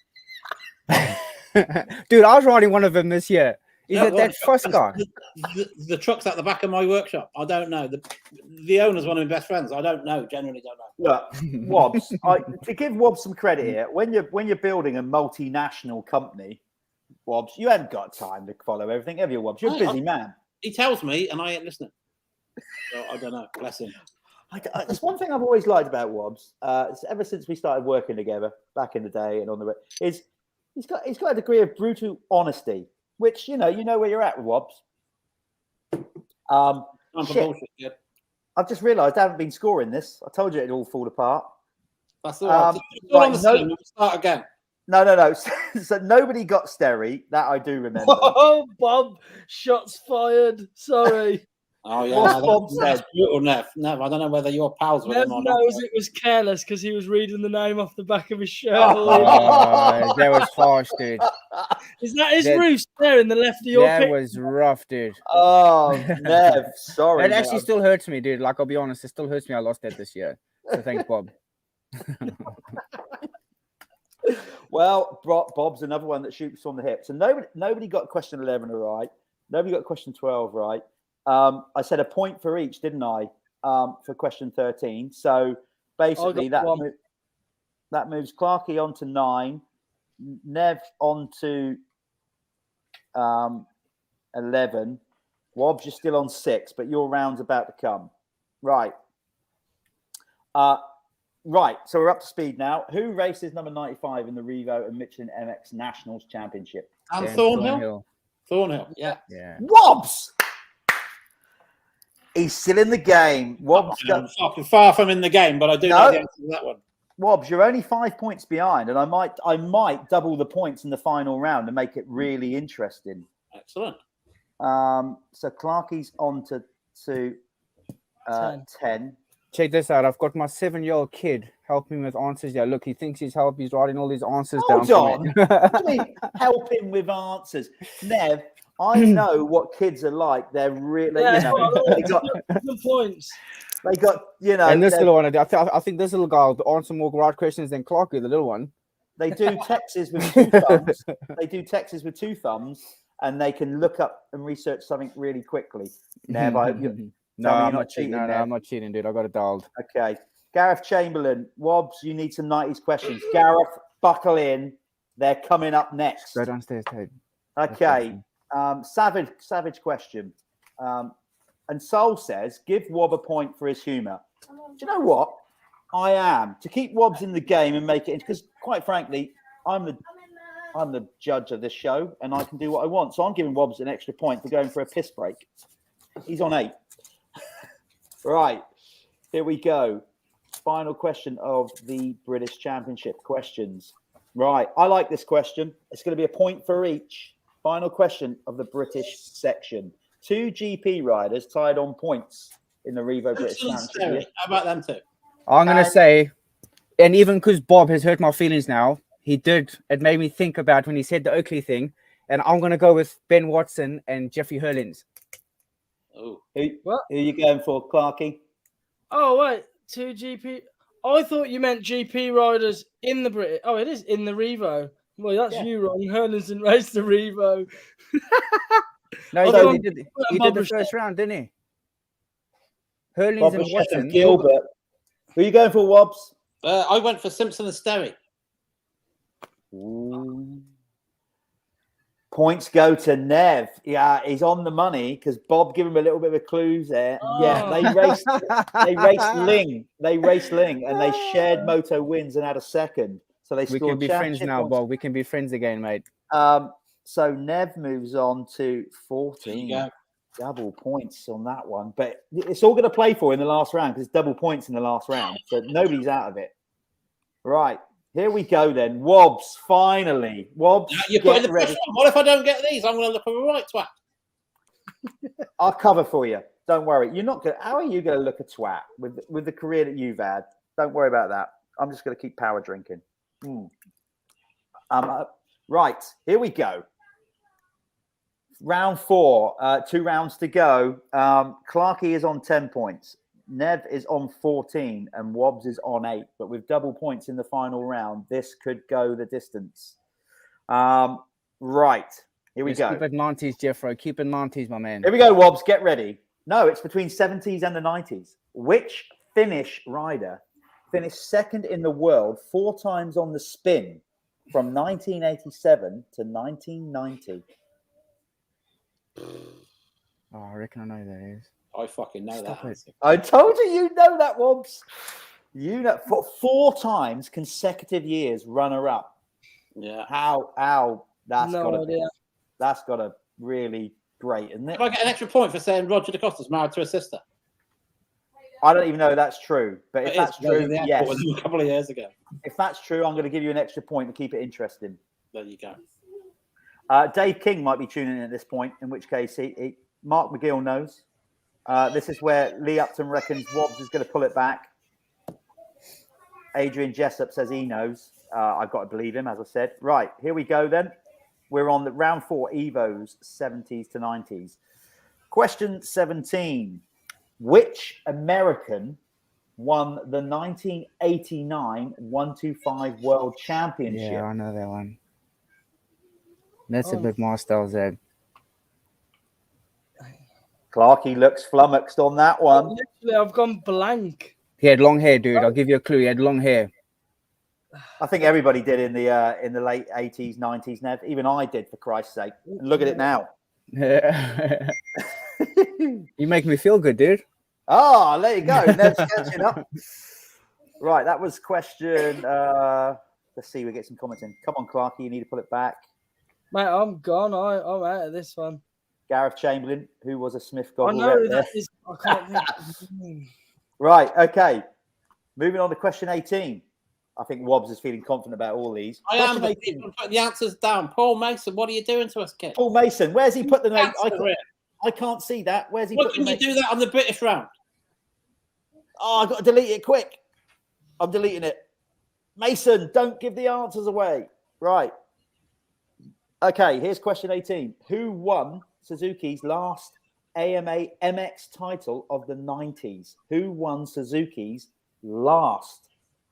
Dude, I was riding one of them this year. Is Yeah, it that first guy? The truck's at the back of my workshop. I don't know. The owner's one of my best friends. I don't know. Genuinely don't know. Look, Wobbs, to give Wobbs some credit here, when you're building a multinational company, Wobbs, you haven't got time to follow everything, have you, Wobbs? You're a busy man. He tells me, and I ain't listening. So I don't know. Bless him. There's one thing I've always liked about Wobbs, ever since we started working together back in the day and on the is he's got a degree of brutal honesty, which you know where you're at with Wobbs. I'm for bullshit, yeah. I've just realised I haven't been scoring this. I told you it'd all fall apart. That's all right. It's all on the screen. We'll start again. No. So nobody got Sterry. That I do remember. Oh, Bob, shots fired. Sorry. Oh, yeah. What's Bob That's brutal, Nev. Nev, I don't know whether you're pals with Nev him or knows not. it was careless because he was reading the name off the back of his shirt. That was harsh, dude. Is that his roost there in the left of your That pic? was rough, dude. Oh, Nev, sorry. It actually still hurts me, dude. Like, I'll be honest, it still hurts me. I lost that this year. So thanks, Bob. Well, Bob's another one that shoots from the hip. So nobody got question 11 right. Nobody got question 12 right. I said a point for each, didn't I? For question 13. So basically that moves Clarke on to 9, Nev on to 11. Wobbs, you're still on 6, but your round's about to come. Right. Right, so we're up to speed now. Who races number 95 in the Revo and Michelin MX Nationals Championship? And Dan Thornhill? Thornhill, yeah. Wobbs! He's still in the game. Wobbs, I'm fucking far from in the game, but I do know the answer to that one. Wobbs, you're only 5 points behind, and I might double the points in the final round and make it really interesting. Excellent. So Clarke's on to 10. Check this out. I've got my 7-year-old kid helping with answers. Yeah, look, he thinks he's helping. He's writing all these answers down. Hold on. What do you mean help him with answers? Nev, I know what kids are like. They're really, they got points. They got, And this little one, I think this little guy will answer more right questions than Clarke, the little one. They do Texas with 2 thumbs. They do Texas with 2 thumbs, and they can look up and research something really quickly. Nev, No, Tell me I'm you're not cheating. No, there. I'm not cheating, dude. I got it dialed. Okay. Gareth Chamberlain, Wobs, you need some 90s questions. Gareth, buckle in. They're coming up next. Go downstairs, Ted. Okay. Savage question. And Soul says, give Wob a point for his humour. Do you know what? I am. To keep Wobs in the game and make it, because quite frankly, I'm the judge of this show and I can do what I want. So I'm giving Wobs an extra point for going for a piss break. He's on 8. Right. Here we go. Final question of the British Championship questions. Right. I like this question. It's going to be a point for each. Final question of the British section. 2 GP riders tied on points in the Revo British Championship. How about them two? I'm going to say, and even because Bob has hurt my feelings now, it made me think about when he said the Oakley thing, and I'm going to go with Ben Watson and Jeffrey Hurlins. Oh, Who are you going for, Clarkey? Oh, wait. 2 GP. I thought you meant GP riders in the British. Oh, it is in the Revo. Well, that's you, Ron. Hurlins didn't race the Revo. No, he did the first round, didn't he? Hurlins and Watson. Gilbert. Who are you going for, Wobs? I went for Simpson and Sterry. Ooh. Points go to Nev. Yeah, he's on the money because Bob gave him a little bit of a clue there. Oh. Yeah, they raced Ling. They raced Ling and they shared moto wins and had a second. So they We can be friends now, Bob. We can be friends again, mate. So Nev moves on to 14. Yeah. Double points on that one. But it's all going to play for in the last round because it's double points in the last round. So nobody's out of it. Right. Here we go then. Wobs, finally. Wobs, You're putting the pressure on. What if I don't get these? I'm going to look a right twat. I'll cover for you. Don't worry. You're not going. How are you going to look a twat with the career that you've had? Don't worry about that. I'm just going to keep power drinking. Right. Here we go. Round 4. 2 rounds to go. Clarkey is on 10 points. Nev is on 14 and Wobs is on 8. But with double points in the final round, this could go the distance. Right. Here we go. Keep it 90s, Jeffro. Keep it 90s, my man. Here we go, Wobs. Get ready. No, it's between 70s and the 90s. Which Finnish rider finished second in the world 4 times on the spin from 1987 to 1990? Oh, I reckon I know who that is. I fucking know that. I told you know that, Wobs. You know, for 4 times consecutive years runner-up. Yeah. How that's No got idea. that's got to really great, isn't it? If I get an extra point for saying Roger DeCosta's married to a sister. I don't even know if that's true, but if that's true, yes. A couple of years ago. If that's true, I'm going to give you an extra point to keep it interesting. There you go. Dave King might be tuning in at this point, in which case Mark McGill knows. This is where Lee Upton reckons Wobs is going to pull it back. Adrian Jessup says he knows. I've got to believe him, as I said. Right, here we go then. We're on the round 4 Evos, 70s to 90s. Question 17. Which American won the 1989 125 World Championship? Yeah, I know that one. That's a bit more styles there. Clarkey looks flummoxed on that one. Literally, I've gone blank. He had long hair, dude. I'll give you a clue. He had long hair. I think everybody did in the late 80s, 90s, Nev. Even I did, for Christ's sake. And look at it now. You make me feel good, dude. Oh, there you go. Nev's catching up. Right, that was question. Let's see, we get some comments in. Come on, Clarkey, you need to pull it back. Mate, I'm gone. I'm out of this one. Gareth Chamberlain, who was a Smith I goggle know rep there. that is. I can't think of his name. Right, okay. Moving on to question 18. I think Wobs is feeling confident about all these. I am, but people put the answers down. Paul Mason, what are you doing to us, kid? Paul Mason, where's he put the name? Answer it. I can't see that. Where's he Why put the couldn't you name? do that on the British round? Oh, I've got to delete it quick. I'm deleting it. Mason, don't give the answers away. Right. Okay, here's question 18. Who won Suzuki's last AMA MX title of the 90s? Who won Suzuki's last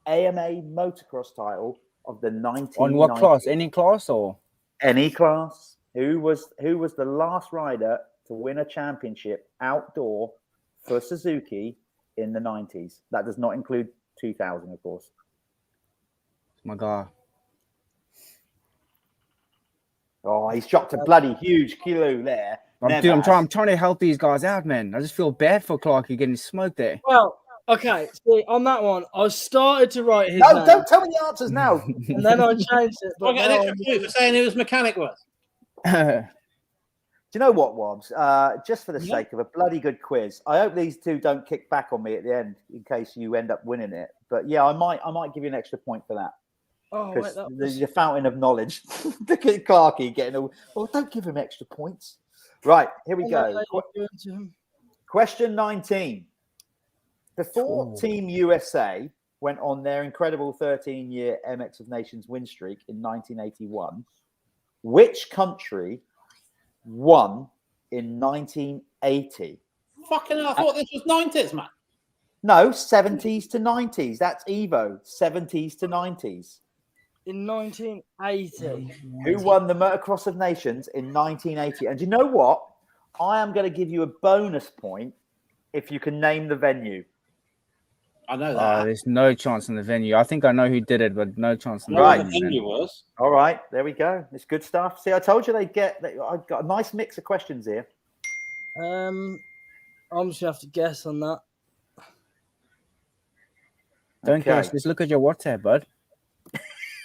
AMA motocross title of the 1990s? On what class? Any class or? Any class. Who was the last rider to win a championship outdoor for Suzuki in the 90s? That does not include 2000, of course. My God. Oh, he's dropped a bloody huge kilo there. I'm trying to help these guys out, man. I just feel bad for Clarke getting smoked there. Well, okay. See, on that one, I started to write his No, name, don't tell me the answers now. and then I changed it. I'll But get an now extra point for saying who his mechanic was. Do you know what, Wobs? Just for the sake of a bloody good quiz, I hope these two don't kick back on me at the end in case you end up winning it. But yeah, I might give you an extra point for that. oh, Because wait, the fountain of knowledge. Look at Clarke getting all. Well, don't give him extra points. Right, here we go. Question 19. Before Team USA went on their incredible 13-year MX of Nations win streak in 1981, which country won in 1980? Fucking hell, I thought this was 90s, man. No, 70s to 90s. That's Evo. 70s to 90s. In 1980. Who won the Motocross of Nations in 1980? And you know what? I am going to give you a bonus point if you can name the venue. I know that. There's no chance in the venue. I think I know who did it, but no chance in the Right. The venue. venue was. All right, there we go. It's good stuff. See, I told you I've got a nice mix of questions here. I'm just gonna have to guess on that. Don't Okay. guess. Just look at your WhatsApp, bud.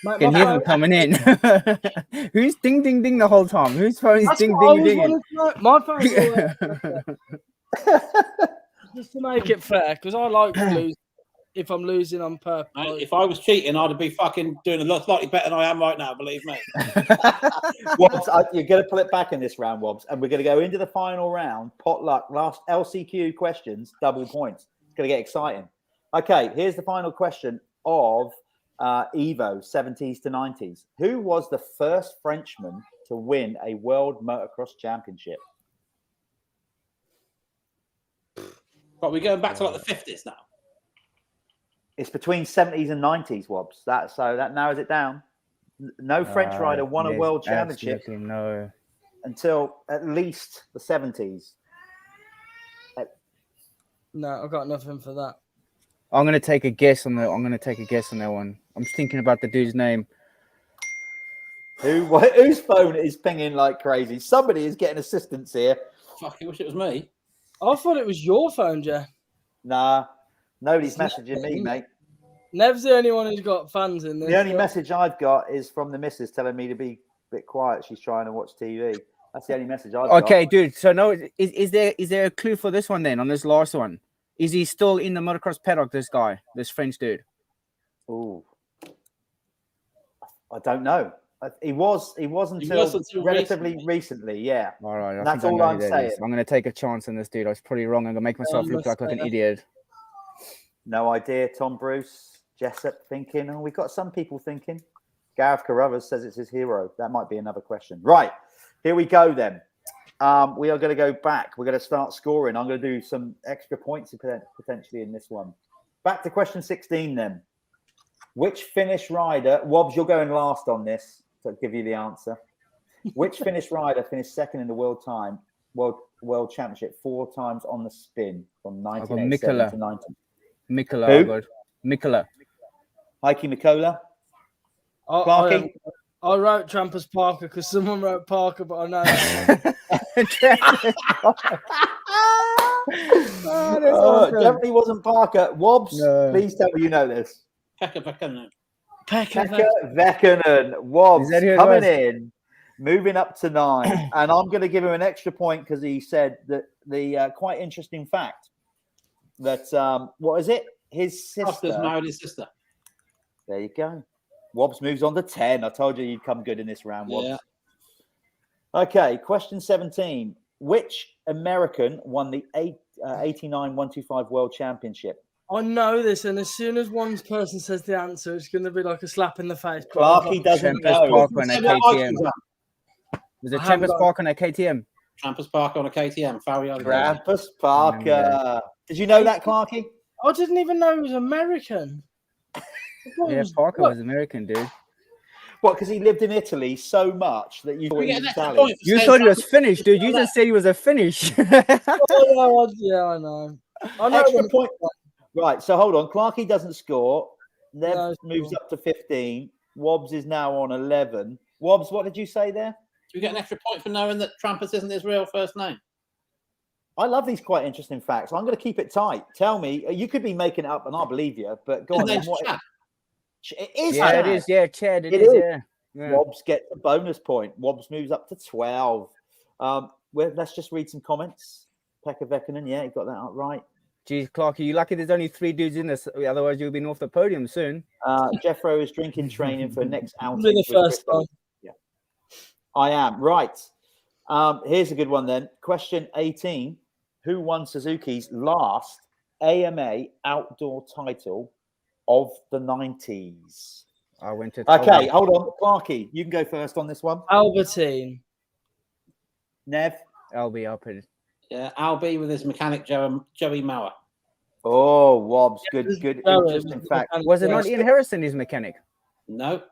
My Can hear them phone- coming in. Who's ding ding ding the whole time? Whose phone is That's ding what I ding was ding? wanting to know. My phone's just to make it fair, because I like to lose. If I'm losing on purpose, If I was cheating, I'd be fucking doing a lot slightly better than I am right now, believe me. Wobs, you're going to pull it back in this round, Wobs, and we're going to go into the final round. Potluck, last LCQ questions, double points. It's going to get exciting. Okay, here's the final question of Evo 70s to 90s. Who was the first Frenchman to win a World Motocross Championship? But we're going back to like the 50s now. It's between 70s and 90s, Wobs. That narrows it down. No French rider won a There's world championship absolutely no. until at least the 70s. no, I've got nothing for that. I'm gonna take a guess on that. I'm gonna take a guess on that one. I'm just thinking about the dude's name. Whose phone is pinging like crazy? Somebody is getting assistance here. Fucking wish it was me. I thought it was your phone, Jeff. Nah, nobody's messaging me, mate. Nev's the only one who's got fans in this. The only message I've got is from the missus telling me to be a bit quiet. She's trying to watch TV. That's the only message I've got. Okay, dude. So no, is there a clue for this one then? On this last one, is he still in the motocross paddock? This guy, this French dude. Ooh, I don't know. He was until relatively recently. Yeah. All right, That's think I all know I'm who that saying. is. I'm gonna take a chance on this dude. I was probably wrong. I'm gonna make myself look like an idiot. No idea. Tom Bruce, Jessup thinking. Oh, we've got some people thinking. Gareth Carruthers says it's his hero. That might be another question. Right. Here we go then. We are going to go back. We're going to start scoring. I'm going to do some extra points potentially in this one. Back to question 16 then. Which Finnish rider, Wobs, you're going last on this to give you the answer. Which Finnish rider finished second in the world championship 4 times on the spin from 1987 to 19? Mikola. Who? Mikola. Heikki Mikola. Clarke? I wrote Trampers Parker because someone wrote Parker, but I know. Awesome. Definitely wasn't Parker. Wobs, No. please tell me you know this. Pekka Pekkanen. Pekka Vekkanen. Wobs Is that who it coming was? in, moving up to 9. And I'm going to give him an extra point because he said that the quite interesting fact that, what is it? His Foster's sister. married his sister. There you go. Wobs moves on to 10. I told you you'd come good in this round, Wobs. Yeah. Okay, question 17. Which American won the 89 125 World Championship? I know this, and as soon as one person says the answer, it's going to be like a slap in the face. Clarke doesn't Trampers know. Park on a KTM. Was it I haven't Trampers got- Park on a KTM? Trampers Park on a KTM. Farrier. Trampers Parker. Did you know that, Clarke? I didn't even know he was American. Yeah, Parker was American, dude. What, because he lived in Italy so much that you thought We he get was an extra Italian? point for You saying thought he was Trampers- Finnish, dude. You just said he was a Finnish. Oh, yeah, I know. I know Extra them. point. Right, so hold on. Clarkey doesn't score. Nev No, moves sure. up to 15. Wobbs is now on 11. Wobbs, what did you say there? Do we get an extra point for knowing that Trampus isn't his real first name? I love these quite interesting facts. I'm going to keep it tight. Tell me, you could be making it up and I'll believe you, but go His on. Then, name's what? Chad. It is Yeah, Chad. it is. Yeah, Chad. It It is. is. Yeah. Wobbs gets a bonus point. Wobbs moves up to 12. Let's just read some comments. Pekka Vekkanen, yeah, you got that out right. Geez, Clark, are you lucky there's only 3 dudes in this? Otherwise, you'll be off the podium soon. Jeffro is drinking training for next outing. Be the with first Christo. time. Yeah, I am. Right. Here's a good one then. Question 18. Who won Suzuki's last AMA outdoor title of the 90s? I went to. Okay, hold on. Clarkey, you can go first on this one. Albertine. Nev. I'll be up in. Yeah, Albie with his mechanic Joey Mauer. Oh, Wobbs. Good, This good, Joey interesting was fact. Was it Yeah. not Ian Harrison, his mechanic? No,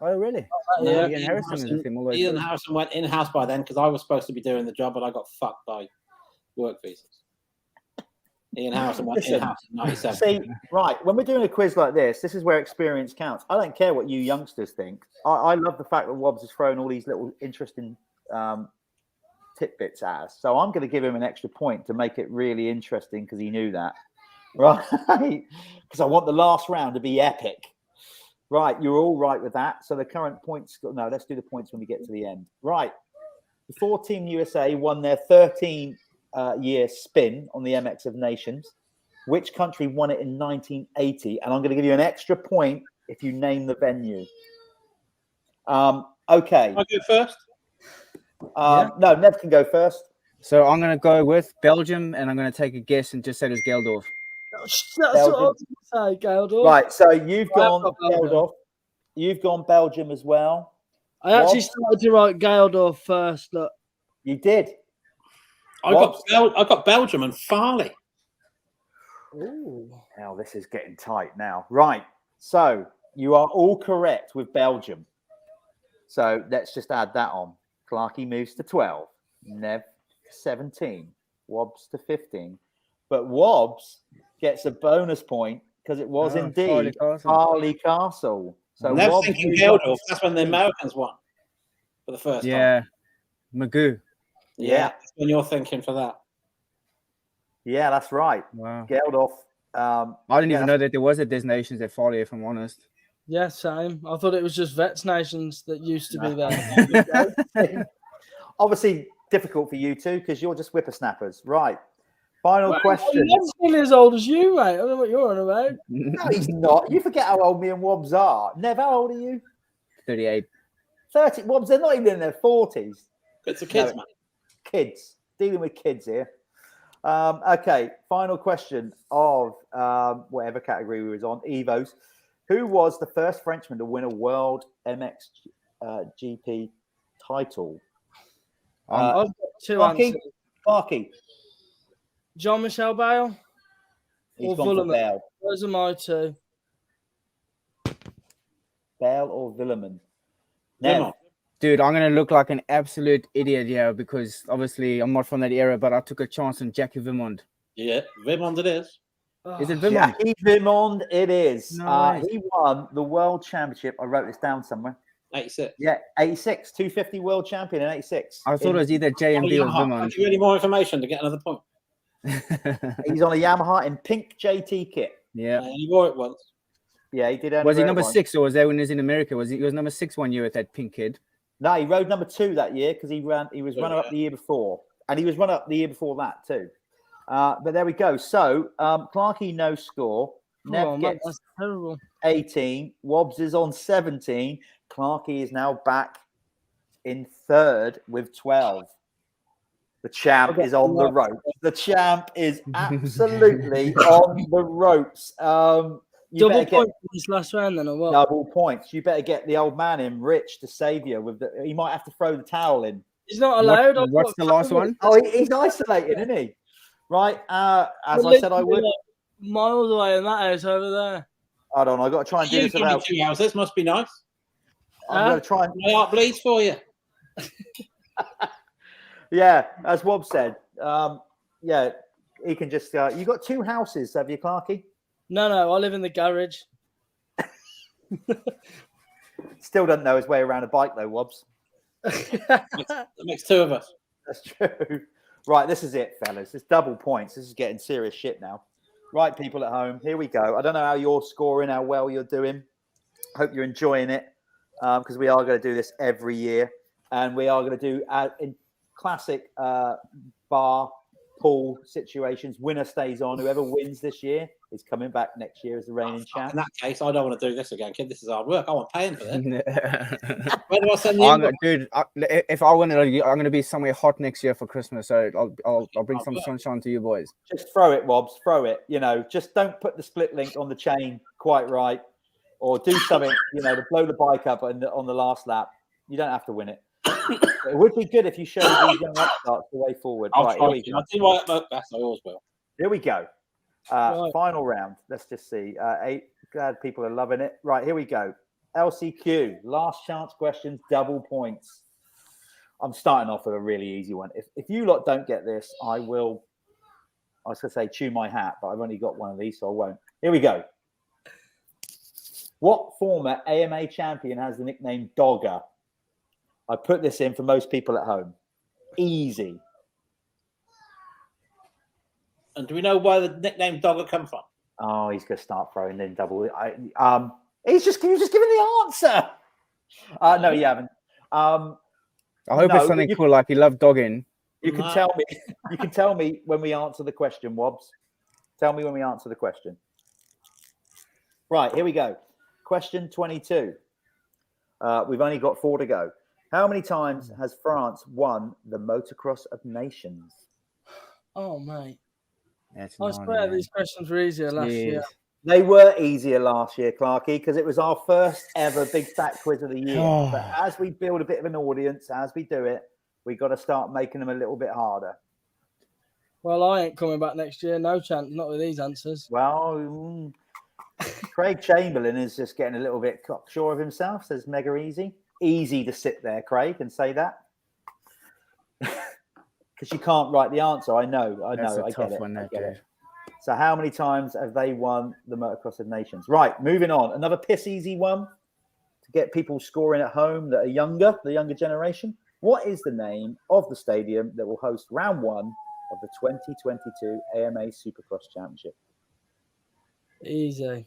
Oh, really? Yeah. Ian Harrison is with him all the way Ian through. Harrison went in-house by then because I was supposed to be doing the job, but I got fucked by work visas. Ian Harrison went Listen, in-house in 97. See, right, when we're doing a quiz like this is where experience counts. I don't care what you youngsters think. I love the fact that Wobbs has thrown all these little interesting tidbits at us. So I'm going to give him an extra point to make it really interesting because he knew that. Right? Because I want the last round to be epic. Right, you're all right with that. So the current points, no, let's do the points when we get to the end. Right, before Team USA won their 13-year spin on the MX of Nations, which country won it in 1980? And I'm going to give you an extra point if you name the venue. Okay. I go first. No, Nev can go first. So I'm going to go with Belgium, and I'm going to take a guess and just say it was Geldorf. That's what I was going to say, Geldorf. Right, so you've gone Belgium. Geldorf. You've gone Belgium as well. I actually Wobbs? started to write Geldorf first. Look. You did. I got Belgium and Farley. Ooh. Now this is getting tight now. Right, so you are all correct with Belgium. So let's just add that on. Clarkey moves to 12. Nev 17. Wobbs to 15. But Wobbs gets a bonus point because it was indeed Farley Castle. So Never Wobbs thinking moves up Geldorf. to That's when the 16. Americans won for the first time. Yeah, Magoo. Yeah, that's when you're thinking for that. Yeah, that's right. Wow. Geldorf. I didn't even know that there was a Des Nations at Farley, if I'm honest. Yeah, same. I thought it was just Vets Nations that used to be there. Obviously, difficult for you two because you're just whippersnappers. Right. Final question. I'm still as old as you, mate. I don't know what you're on about. No, he's not. You forget how old me and Wobbs are. Nev, how old are you? 38. 30. Wobbs, they're not even in their 40s. It's the kids, No. man. Kids. Dealing with kids here. Okay. Final question of whatever category we was on. Evos. Who was the first Frenchman to win a World MXGP title? I've got two Clarkey? answers. Clarkey. Jean-Michel Bale. He's Or gone for Villemin. Bell. Those are my two. Bell or Villemin? Nev. Come on. Dude, I'm going to look like an absolute idiot here because obviously I'm not from that era, but I took a chance on Jackie Vimond. Yeah, Vimond it is. Is it Oh, Vimond? Jackie Vimond, it is. No way. He won the World Championship. I wrote this down somewhere. 86. Yeah, 86, 250 World Champion in 86. I thought it was either JMB or Yamaha. Vimond. You need more information to get another point. He's on a Yamaha in pink JT kit. Yeah. You wore it once. Yeah, he did. Was he wear it number once. 6 or was that when he was in America? He was number 6 one year with that pink kid? No, he rode number 2 that year because he was runner up yeah. the year before, and he was runner up the year before that too. But there we go. So Clarkey no score. Nev oh, man, gets that's terrible. 18. Wobbs is on 17. Clarkey is now back in third with 12. The champ is on the ropes. The champ is absolutely on the ropes. You Double better get point for this last round then, or what? double points. You better get the old man in, Rich, to save you. He might have to throw the towel in. He's not allowed. I've What's got the last COVID. one? Oh, he's isolated, isn't he? Right. As I said, I would. Miles away in that house over there. Hold on, I've got to try and do You this give me without. 2 hours. This must be nice. I'm going to try and. My heart bleeds for you. Yeah, as Wob said. Yeah, He can just. You got 2 houses, have you, Clarky? No, I live in the garage. Still doesn't know his way around a bike, though, Wobs. That makes 2 of us. That's true. Right, this is it, fellas. It's double points. This is getting serious shit now. Right, people at home, here we go. I don't know how you're scoring, how well you're doing. Hope you're enjoying it, because we are going to do this every year. And we are going to do in classic bar pool situations. Winner stays on. Whoever wins this year is coming back next year as the reigning champ. In that case, I don't want to do this again, kid. This is hard work. I want paying for this. Where do I send the dude, if I win it, I'm going to be somewhere hot next year for Christmas. So I'll bring some sunshine to you boys. Just throw it, Wobs. Throw it. Just don't put the split link on the chain quite right, or do something. To blow the bike up on the last lap. You don't have to win it. It would be good if you showed these young upstarts the way forward. Right, here we go. I'll do my best. I always will. Here we go. Final round. Let's just see. 8. Glad people are loving it. Right, here we go. LCQ. Last chance questions. Double points. I'm starting off with a really easy one. If you lot don't get this, I was going to say chew my hat, but I've only got one of these, so I won't. Here we go. What former AMA champion has the nickname Dogger? I put this in for most people at home. Easy. And do we know where the nickname Dogger come from? Oh, he's going to start throwing in double. He's just giving the answer. No, you haven't. I hope it's something cool, like he loved dogging. You can tell me. You can tell me when we answer the question, Wobs. Tell me when we answer the question. Right, here we go. Question 22. We've only got 4 to go. How many times has France won the Motocross of Nations? Oh, mate. That's I swear these questions were easier last year. They were easier last year, Clarky, because it was our first ever big fat quiz of the year. But as we build a bit of an audience, as we do it, we got to start making them a little bit harder. Well, I ain't coming back next year. No chance. Not with these answers. Well, Craig Chamberlain is just getting a little bit cocksure of himself. Says mega easy. Easy to sit there, Craig, and say that. Because you can't write the answer. I know. I get it. So how many times have they won the Motocross of Nations? Right, moving on. Another piss easy one to get people scoring at home that are younger, the younger generation. What is the name of the stadium that will host round 1 of the 2022 AMA Supercross Championship? Easy.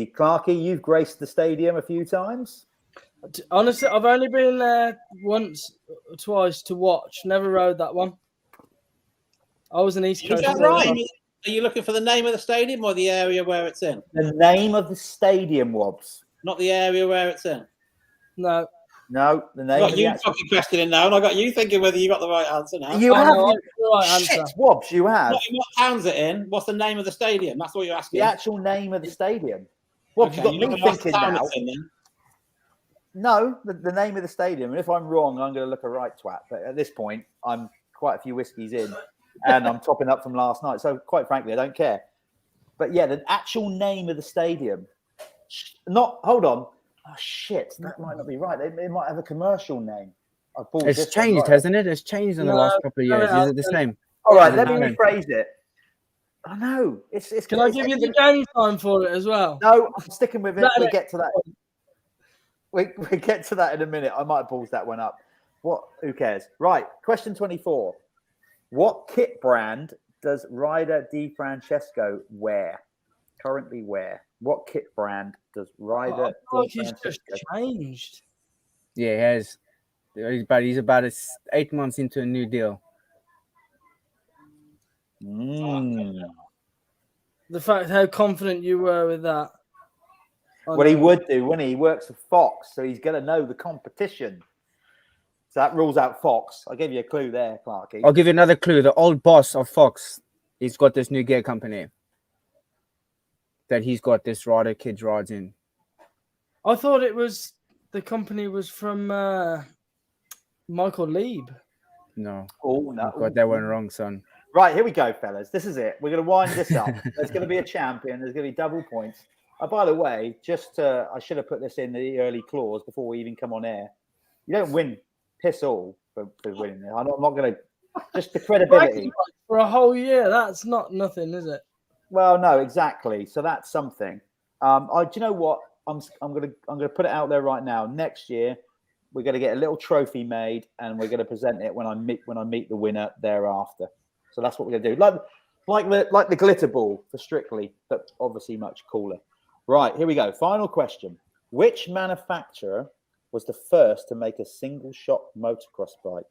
Clarky, you've graced the stadium a few times. Honestly, I've only been there once or twice to watch. Never rode that one. I was an East Coast. Is that right? Are you looking for the name of the stadium or the area where it's in? The name of the stadium, Wobs. Not the area where it's in. No, the name. I got you fucking questioning now, and I got you thinking whether you got the right answer now. You have the right answer. Wobs, you have. What town's it in? What's the name of the stadium? That's what you're asking. The actual name of the stadium. Wobs, Okay, you've got me thinking now. In, no, the name of the stadium. And if I'm wrong, I'm going to look a right twat. But at this point, I'm quite a few whiskeys in, and I'm topping up from last night. So quite frankly, I don't care. But yeah, the actual name of the stadium. Hold on. Oh shit, that might not be right. It might have a commercial name. It's changed, hasn't it? It's changed in the last couple of years. Is it the same? All right, let me rephrase it. I know. Can I give you the game time for it as well? No, I'm sticking with it. We'll get to that. We get to that in a minute. I might have paused that one up. Who cares? Right. Question 24. What kit brand does Ryder DiFrancesco currently wear? What kit brand does Ryder he's just changed. Yeah, he has. He's about 8 months into a new deal. The fact how confident you were with that. Well, he would do, wouldn't he? He works for Fox, so he's going to know the competition. So that rules out Fox. I'll give you a clue there, Clarky. I'll give you another clue. The old boss of Fox, he's got this new gear company that he's got this Ryder Kids rides in. I thought the company was from Michael Lieb. No. Oh, no. Got that one wrong, son. Right, here we go, fellas. This is it. We're going to wind this up. There's going to be a champion. There's going to be double points. By the way, I should have put this in the early clause before we even come on air. You don't win piss all for winning. I'm not going to Just the credibility. For a whole year, that's not nothing, is it? Well, no, exactly. So that's something. Do you know what? I'm gonna put it out there right now. Next year, we're gonna get a little trophy made, and we're gonna present it when I meet the winner thereafter. So that's what we're gonna do. Like the glitter ball for Strictly, but obviously much cooler. Right, here we go. Final question: which manufacturer was the first to make a single shock motocross bike?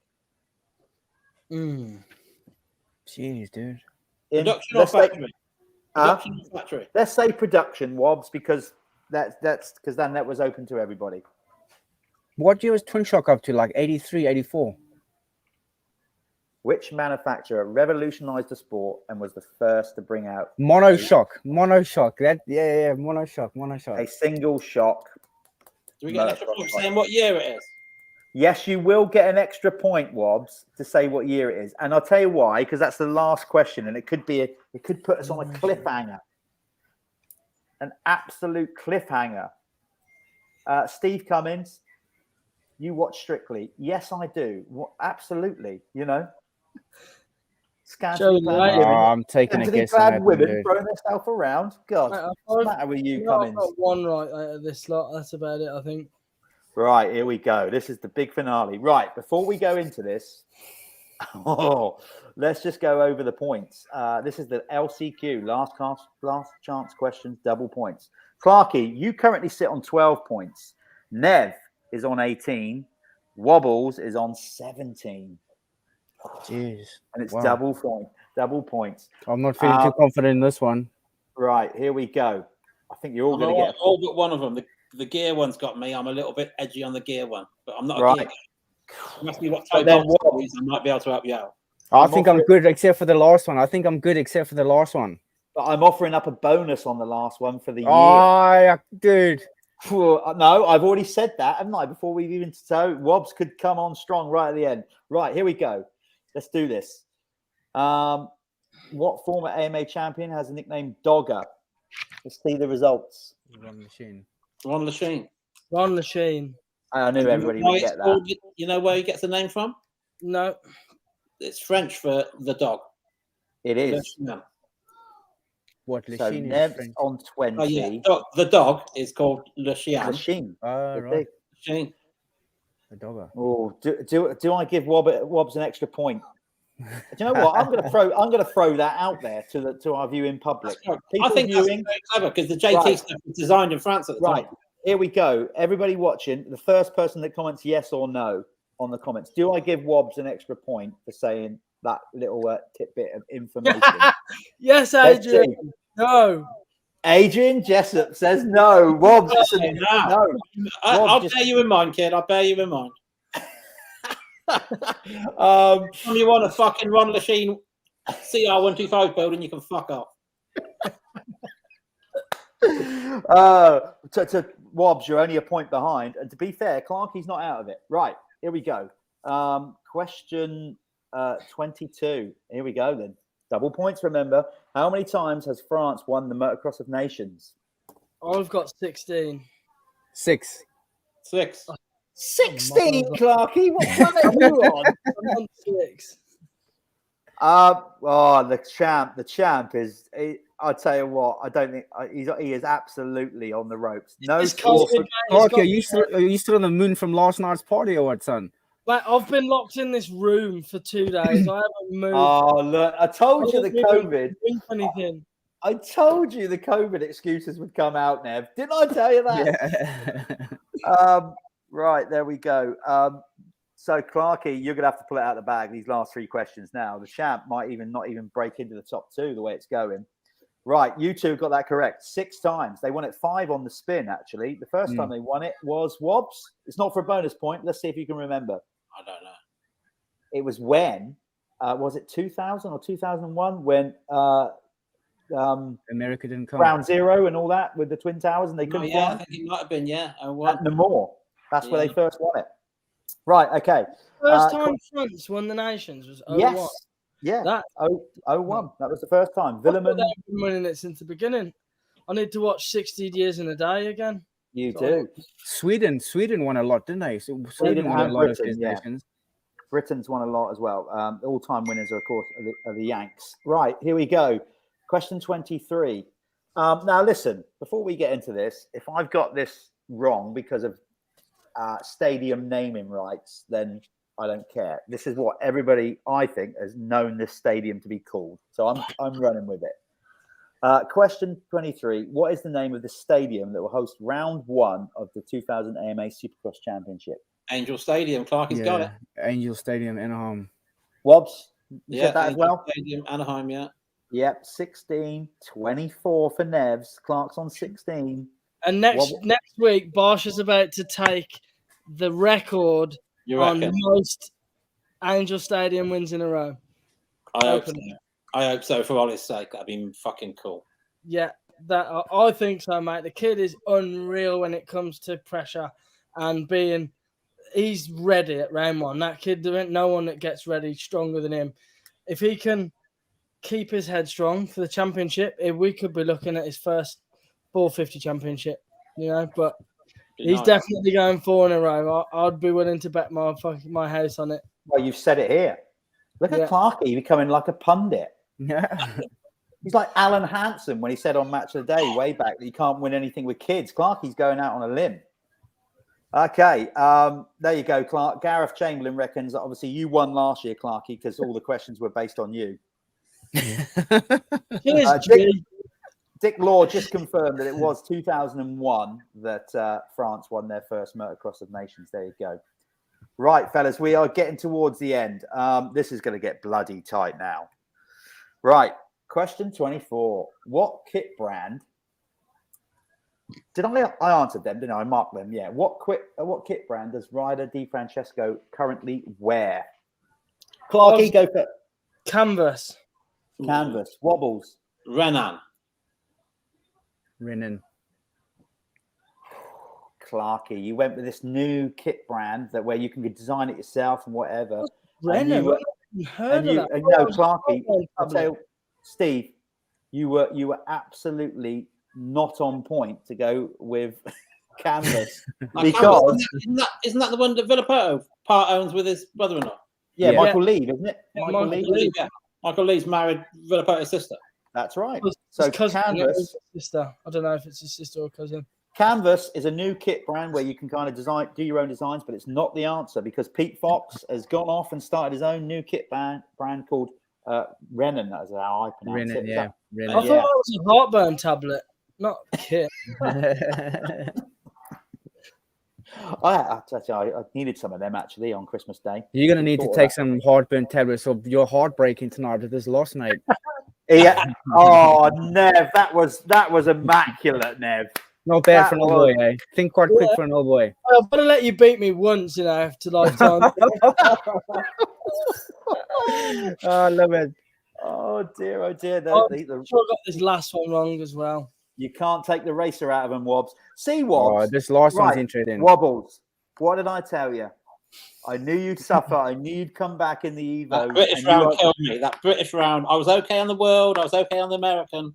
Jeez, dude. Production or factory? Production or factory? Let's say production, Wobs, because that's because then that was open to everybody. What year was Twin Shock up to? Like 83, 84? Which manufacturer revolutionized the sport and was the first to bring out Monoshock. That Monoshock. a single shock? Do we get an extra point saying what year it is? Yes, you will get an extra point, Wobs, to say what year it is, and I'll tell you why. Because that's the last question, and it could put us on a cliffhanger, an absolute cliffhanger. Steve Cummins, you watch Strictly? Yes, I do. Absolutely, you know. I'm taking a guess. Women throwing themselves around. God, what's the matter with you, Cummins? I've got one right out of this lot. That's about it, I think. Right, here we go. This is the big finale. Right, before we go into this, let's just go over the points. This is the LCQ, last chance questions, double points. Clarky, you currently sit on 12 points. Nev is on 18. Wobbles is on 17. Jeez. And it's double points. I'm not feeling too confident in this one. Right, here we go. I think you're all going to get all but one of them. The gear one's got me. I'm a little bit edgy on the gear one, but I'm not right. a gear guy. You ask me what type of I might be able to help you out. I think I'm good except for the last one. But I'm offering up a bonus on the last one for the year. Oh, dude. No, I've already said that, haven't I? Before we've even so Wobs could come on strong right at the end. Right, here we go. Let's do this. What former AMA champion has a nickname Dogger? Let's see the results. Ron Lachine. I knew everybody would get that. You know where he gets the name from? No. It's French for the dog. It is. What, so Nev's on 20. Oh, yeah. The dog is called Le Chien. Right. Chien. The dogger. Oh, do I give Wobs an extra point? Do you know what? I'm going to throw that out there to our viewing public. I think that's very clever because the JT stuff was designed in France at the time. Here we go. Everybody watching, the first person that comments yes or no on the comments. Do I give Wobs an extra point for saying that little tidbit of information? Yes, Adrian. No. Adrian Jessup says no. Wobs, no. I'll bear you in mind, kid. I'll bear you in mind. You want a fucking Ron Lachine CR125 building, you can fuck off. To Wobs, you're only a point behind. And to be fair, Clarkie's not out of it. Right, here we go. Question 22. Here we go then. Double points, remember. How many times has France won the Motocross of Nations? I've got 16. 6. 16, Clarkie. What planet are you on? I'm on 6. The champ is. I'll tell you what. I don't think he is absolutely on the ropes. No, Clarkie, are you still on the moon from last night's party or what, son? Like, I've been locked in this room for 2 days. I haven't moved. Oh look! I told you the COVID. Anything. I told you the COVID excuses would come out, Nev. Didn't I tell you that? Yeah. Right, there we go. So, Clarkie, you're going to have to pull it out of the bag, these last 3 questions now. The champ might not even break into the top 2 the way it's going. Right, you two got that correct. 6 times. They won it 5 on the spin, actually. The first time they won it was Wobs. It's not for a bonus point. Let's see if you can remember. I don't know. It was when, was it 2000 or 2001 when America didn't come. Ground Zero and all that with the Twin Towers and they couldn't fly? I think it might have been, yeah. At Namur. That's where they first won it. Right, okay. First time France won the Nations was 01. Yes. Yeah. That 01. That was the first time. Villeman. They've been winning it since the beginning. I need to watch 60 Years in a Day again. You do. Sweden won a lot, didn't they? Sweden won a lot of these nations. Britain's won a lot as well. All-time winners, of course, are the Yanks. Right, here we go. Question 23. Now, listen, before we get into this, if I've got this wrong because of stadium naming rights, then I don't care. This is what everybody, I think, has known this stadium to be called. So I'm running with it. Question 23. What is the name of the stadium that will host round 1 of the 2000 AMA Supercross Championship? Angel Stadium. Clarke has got it. Angel Stadium, Anaheim. Wobs, you Yeah, said that Angel as well? Stadium, Anaheim, yeah. Yep, 16, 24 for Nevs. Clarke's on 16. And next week, Bosch is about to take the record on most Angel Stadium wins in a row. I hope so, for Ollie's sake. That'd be fucking cool. Yeah, I think so, mate. The kid is unreal when it comes to pressure and he's ready at round 1. That kid, there ain't no one that gets ready stronger than him. If he can keep his head strong for the championship, we could be looking at his first 450 championship, but he's definitely going 4 in a row. I'd be willing to bet my house on it. Well, you've said it here. Look at Clarke becoming like a pundit. Yeah. He's like Alan Hansen when he said on Match of the Day way back that you can't win anything with kids. Clarke's going out on a limb. Okay, there you go, Clarke. Gareth Chamberlain reckons that obviously you won last year, Clarke, because all the questions were based on you. Dick Law just confirmed that it was 2001 that France won their first Motocross of Nations. There you go. Right, fellas, we are getting towards the end. This is going to get bloody tight now. Right, question 24. What kit brand? Did I answered them, didn't I? I marked them, yeah. What kit brand does Ryder Di Francesco currently wear? Clarke, go for Canvas. Canvas. Wobbles. Renan. Clarke, you went with this new kit brand where you can design it yourself and whatever. Renan. Clarke, I'll tell you, Steve, you were absolutely not on point to go with Canvas because isn't that the one that Villapoto part owns with his brother-in-law? Yeah, Michael Lee, isn't it? Michael Lee. Yeah. Michael Lee's married Villapoto's sister. That's right. So Canvas, sister. I don't know if it's his sister or cousin. Canvas is a new kit brand where you can kind of do your own designs, but it's not the answer because Pete Fox has gone off and started his own new kit brand called Renan. That's how I pronounce it. Yeah. I thought that was a heartburn tablet, not a kit. I needed some of them actually on Christmas Day. You're going to need to take some heartburn tablets or you're heartbreaking tonight with this loss, mate. Yeah. Oh, Nev, that was immaculate, Nev. Not bad for an old boy, eh? Think quite quick for an old boy. I'm going to let you beat me once, after lifetime. I love it. Oh, dear. I got this last one wrong as well. You can't take the racer out of them, Wobs. See, Wobs. Oh, this last one's interesting. Wobbles. What did I tell you? I knew you'd suffer. I knew you'd come back in the Evo. That British round killed me. That British round. I was okay on the World. I was okay on the American.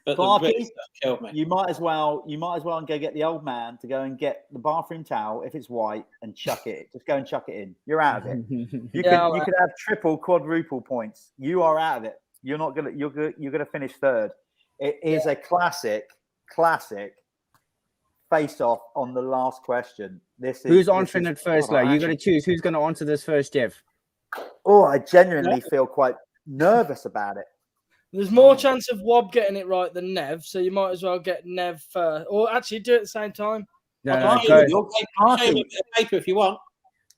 But Clarke, the British killed me. You might as well go get the old man to go and get the bathroom towel if it's white and chuck it. Just go and chuck it in. You're out of it. You could have triple, quadruple points. You are out of it. You're not gonna. You're gonna finish third. It is a classic face-off on the last question. Who's answering it first? Like you got to choose who's going to answer this first, Jeff. Oh, I genuinely feel quite nervous about it. There's more chance of Wob getting it right than Nev, so you might as well get Nev first, or actually do it at the same time. You'll take paper if you want.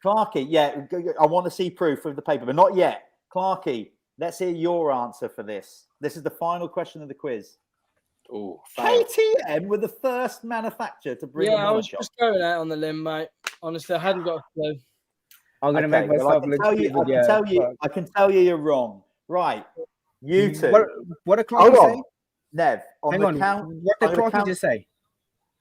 Clarke, yeah, I want to see proof of the paper, but not yet. Clarke, let's hear your answer for this. This is the final question of the quiz. Oh, KTM were the first manufacturer to bring. Yeah, I was just going out on the limb, mate. Honestly, I hadn't got a clue. I'm going to make myself look stupid. I can tell you you're wrong. Right, you two. What did Clarke say? Nev, hang on. What did Clarke just say?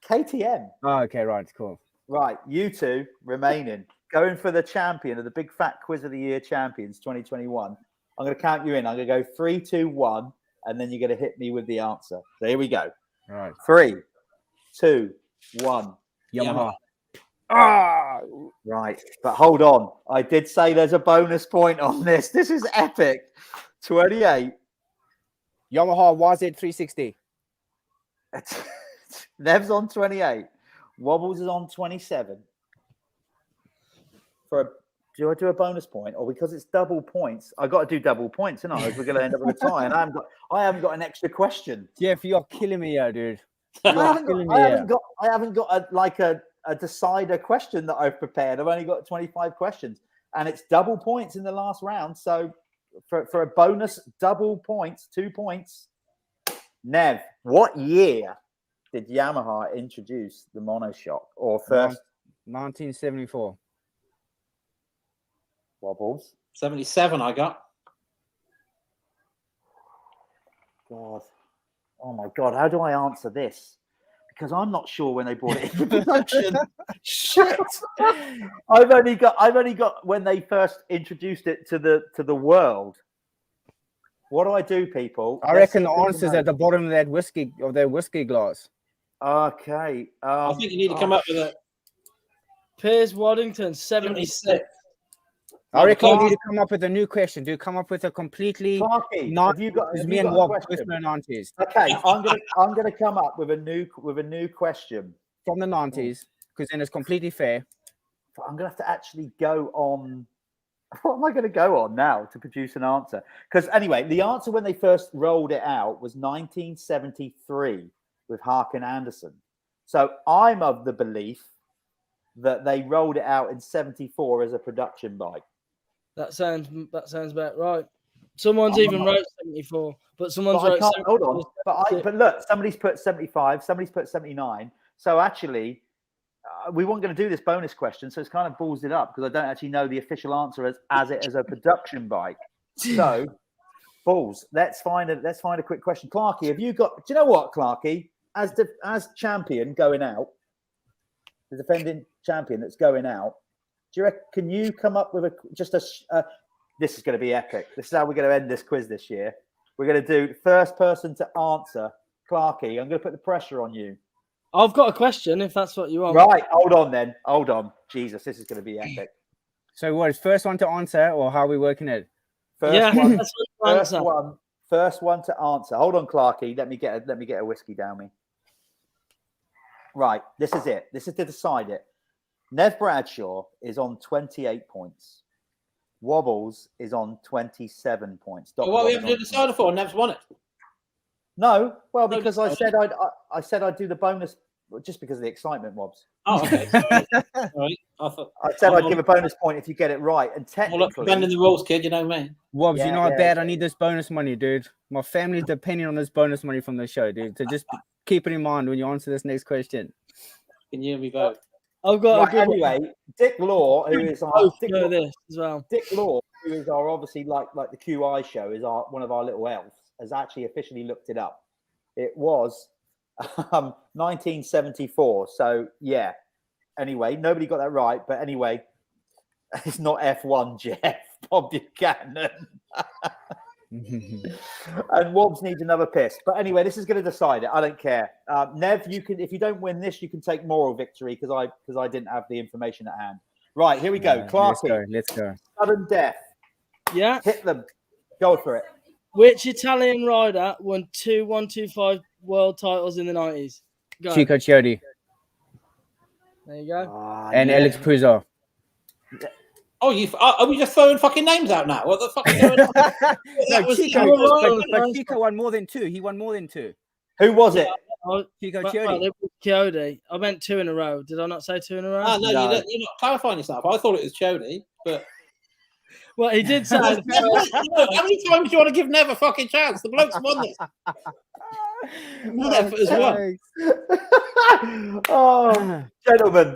KTM. Oh, okay, right, cool. Right, you two remaining, going for the champion of the Big Fat Quiz of the Year Champions 2021. I'm going to count you in. I'm going to go 3, 2, 1. And then you're going to hit me with the answer. So here we go. All right. 3, 2, 1. Yamaha. Ah, Right, but hold on. I did say there's a bonus point on this. This is epic. 28. Yamaha YZ360. Nev's on 28. Wobbles is on 27. Do I do a bonus point, or because it's double points? I got to do double points, and we're going to end up with a tie. And I haven't got an extra question. Jeff, you're killing me here, dude. I haven't got a decider question that I've prepared. I've only got 25 questions, and it's double points in the last round. So for a bonus double points, 2 points. Nev, what year did Yamaha introduce the monoshock? Or first? 1974. Wobbles. 77 I got. God. Oh my God. How do I answer this? Because I'm not sure when they brought it into production. Shit. I've only got when they first introduced it to the world. What do I do, people? I reckon the answer's at the bottom of that whiskey glass. Okay. I think you need to come up with a Piers Waddington, 76. I reckon you need to come up with a new question. Do come up with a completely Clarky, not have you got me and Wob with question? the 90s. Okay, I'm gonna come up with a new question From the 90s, because then it's completely fair. But I'm gonna have to actually go on. What am I going to go on now to produce an answer? Because anyway, the answer when they first rolled it out was 1973 with Harkin Anderson. So I'm of the belief that they rolled it out in 74 as a production bike. That sounds about right. Someone's even wrote 74, but someone's wrote. Hold on, but look, somebody's put 75, somebody's put 79. So actually, we weren't going to do this bonus question, so it's kind of balls it up because I don't actually know the official answer as a production bike. So, balls. Let's find a quick question. Clarky, have you got? Do you know what, Clarky? As champion going out, the defending champion that's going out. Do you reckon? Can you come up with this is going to be epic. This is how we're going to end this quiz this year. We're going to do first person to answer. Clarky, I'm going to put the pressure on you. I've got a question if that's what you want. Right, hold on then. Hold on. Jesus, this is going to be epic. So what is first one to answer, or how are we working it? First one to answer. Hold on, Clarky. Let me get a whiskey down me. Right, this is it. This is to decide it. Nev Bradshaw is on 28 points. Wobbles is on 27 points. What are we having to decide for? Nev's won it. No, well, because I said I'd do the bonus just because of the excitement, Wobs. Oh, okay. Sorry. Right. I said I'd give a bonus point if you get it right. And technically, bending the rules, kid. You know me. Wobs, you know how bad I need this bonus money, dude. My family's depending on this bonus money from the show, dude. So just keep it in mind when you answer this next question. Can you and me both? I've got anyway. Dick Law, who is our Dick Law, who is our obviously like the QI show, is one of our little elves. Has actually officially looked it up. It was 1974. So yeah. Anyway, nobody got that right. But anyway, it's not F1, Jeff. Bob Buchanan. And Wobbs needs another piss. But anyway, this is going to decide it. I don't care. Nev, you can, if you don't win this, you can take moral victory because I didn't have the information at hand. Right, here we go. Clarky. Let's go. Sudden death. Yeah. Hit them. Go for it. Which Italian rider won 2 125 world titles in the 90s? Go. Chico Chiodi. There you go. And Alex Puzo. Are we just throwing fucking names out now? What the fuck is going on? But Chico won more than 2. He won more than 2. Who was it? Chico Chiodi. Chiodi. I meant 2 in a row. Did I not say 2 in a row? No. You're not clarifying yourself. I thought it was Chiodi, but... Well, he did say... How many times do you want to give Nev a fucking chance? The bloke's won this. Nev as well. Oh, gentlemen,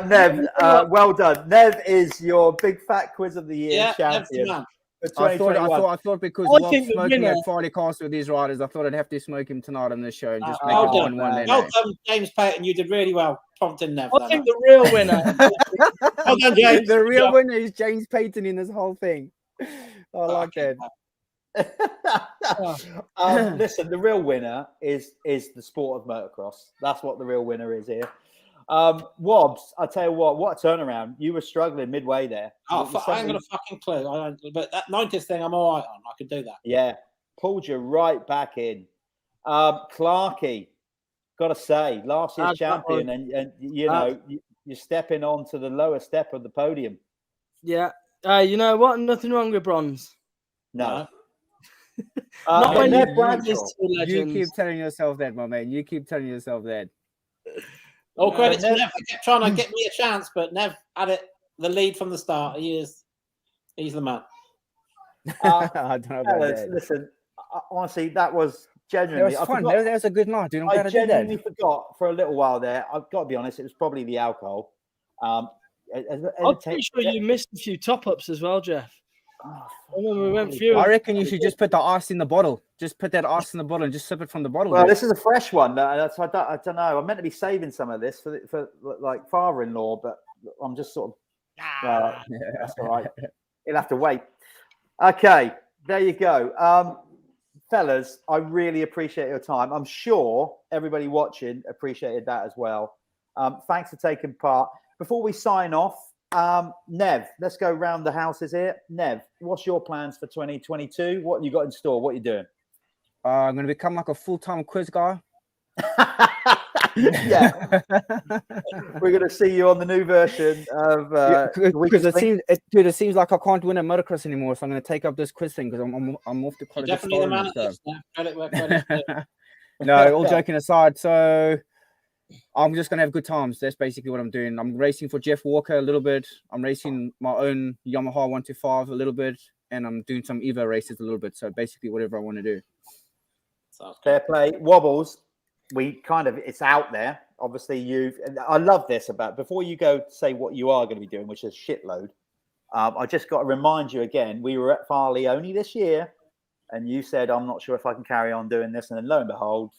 Nev, well done. Nev is your big fat quiz of the year champion. I thought because Rob's smoking at Friday Castle with these riders, I thought I'd have to smoke him tonight on this show and just make it 1-1. Well done, James Payton. You did really well prompting Nev. I think the real winner. Well done, James. The real winner is James Payton in this whole thing. I like that. Listen, the real winner is the sport of motocross. That's what the real winner is here. Wobs, I tell you what a turnaround. You were struggling midway there. Oh, I ain't got a fucking clue. But that 90th thing, I'm all right on. I can do that. Yeah, pulled you right back in. Clarke, got to say, last year's champion, and you know, you're stepping onto the lower step of the podium. Yeah. You know what? Nothing wrong with bronze. No. Not when Nev you Bradshaw. You keep telling yourself that, my man. You keep telling yourself that. All credit to Nev for trying to get me a chance, but Nev had the lead from the start. He's the man. I don't know about that. Listen, honestly, that was genuinely. It was fun. That was a good night, dude. I genuinely forgot for a little while there. I've got to be honest, it was probably the alcohol. I'm pretty sure you missed a few top-ups as well, Jeff. We went through. I reckon you should just put the ice in the bottle. Just put that ice in the bottle and just sip it from the bottle. Well, this is a fresh one. I don't know. I'm meant to be saving some of this for like father-in-law, but I'm just sort of. That's all right. You'll have to wait. Okay, there you go. Fellas, I really appreciate your time. I'm sure everybody watching appreciated that as well. Thanks for taking part. Before we sign off, Nev, let's go round the houses here. Nev, what's your plans for 2022? What you got in store? What are you doing? I'm going to become like a full-time quiz guy. Yeah. We're going to see you on the new version of... because it seems like I can't win at motocross anymore, so I'm going to take up this quiz thing because I'm off to college. Definitely the man at this. Credit. No, all joking aside. So I'm just going to have good times. That's basically what I'm doing. I'm racing for Jeff Walker a little bit. I'm racing my own Yamaha 125 a little bit. And I'm doing some Evo races a little bit. So basically whatever I want to do. Fair play. Wobbles, it's out there. Obviously, I love this about, before you go say what you are going to be doing, which is shitload. I just got to remind you again, we were at Farley only this year. And you said, I'm not sure if I can carry on doing this. And then lo and behold,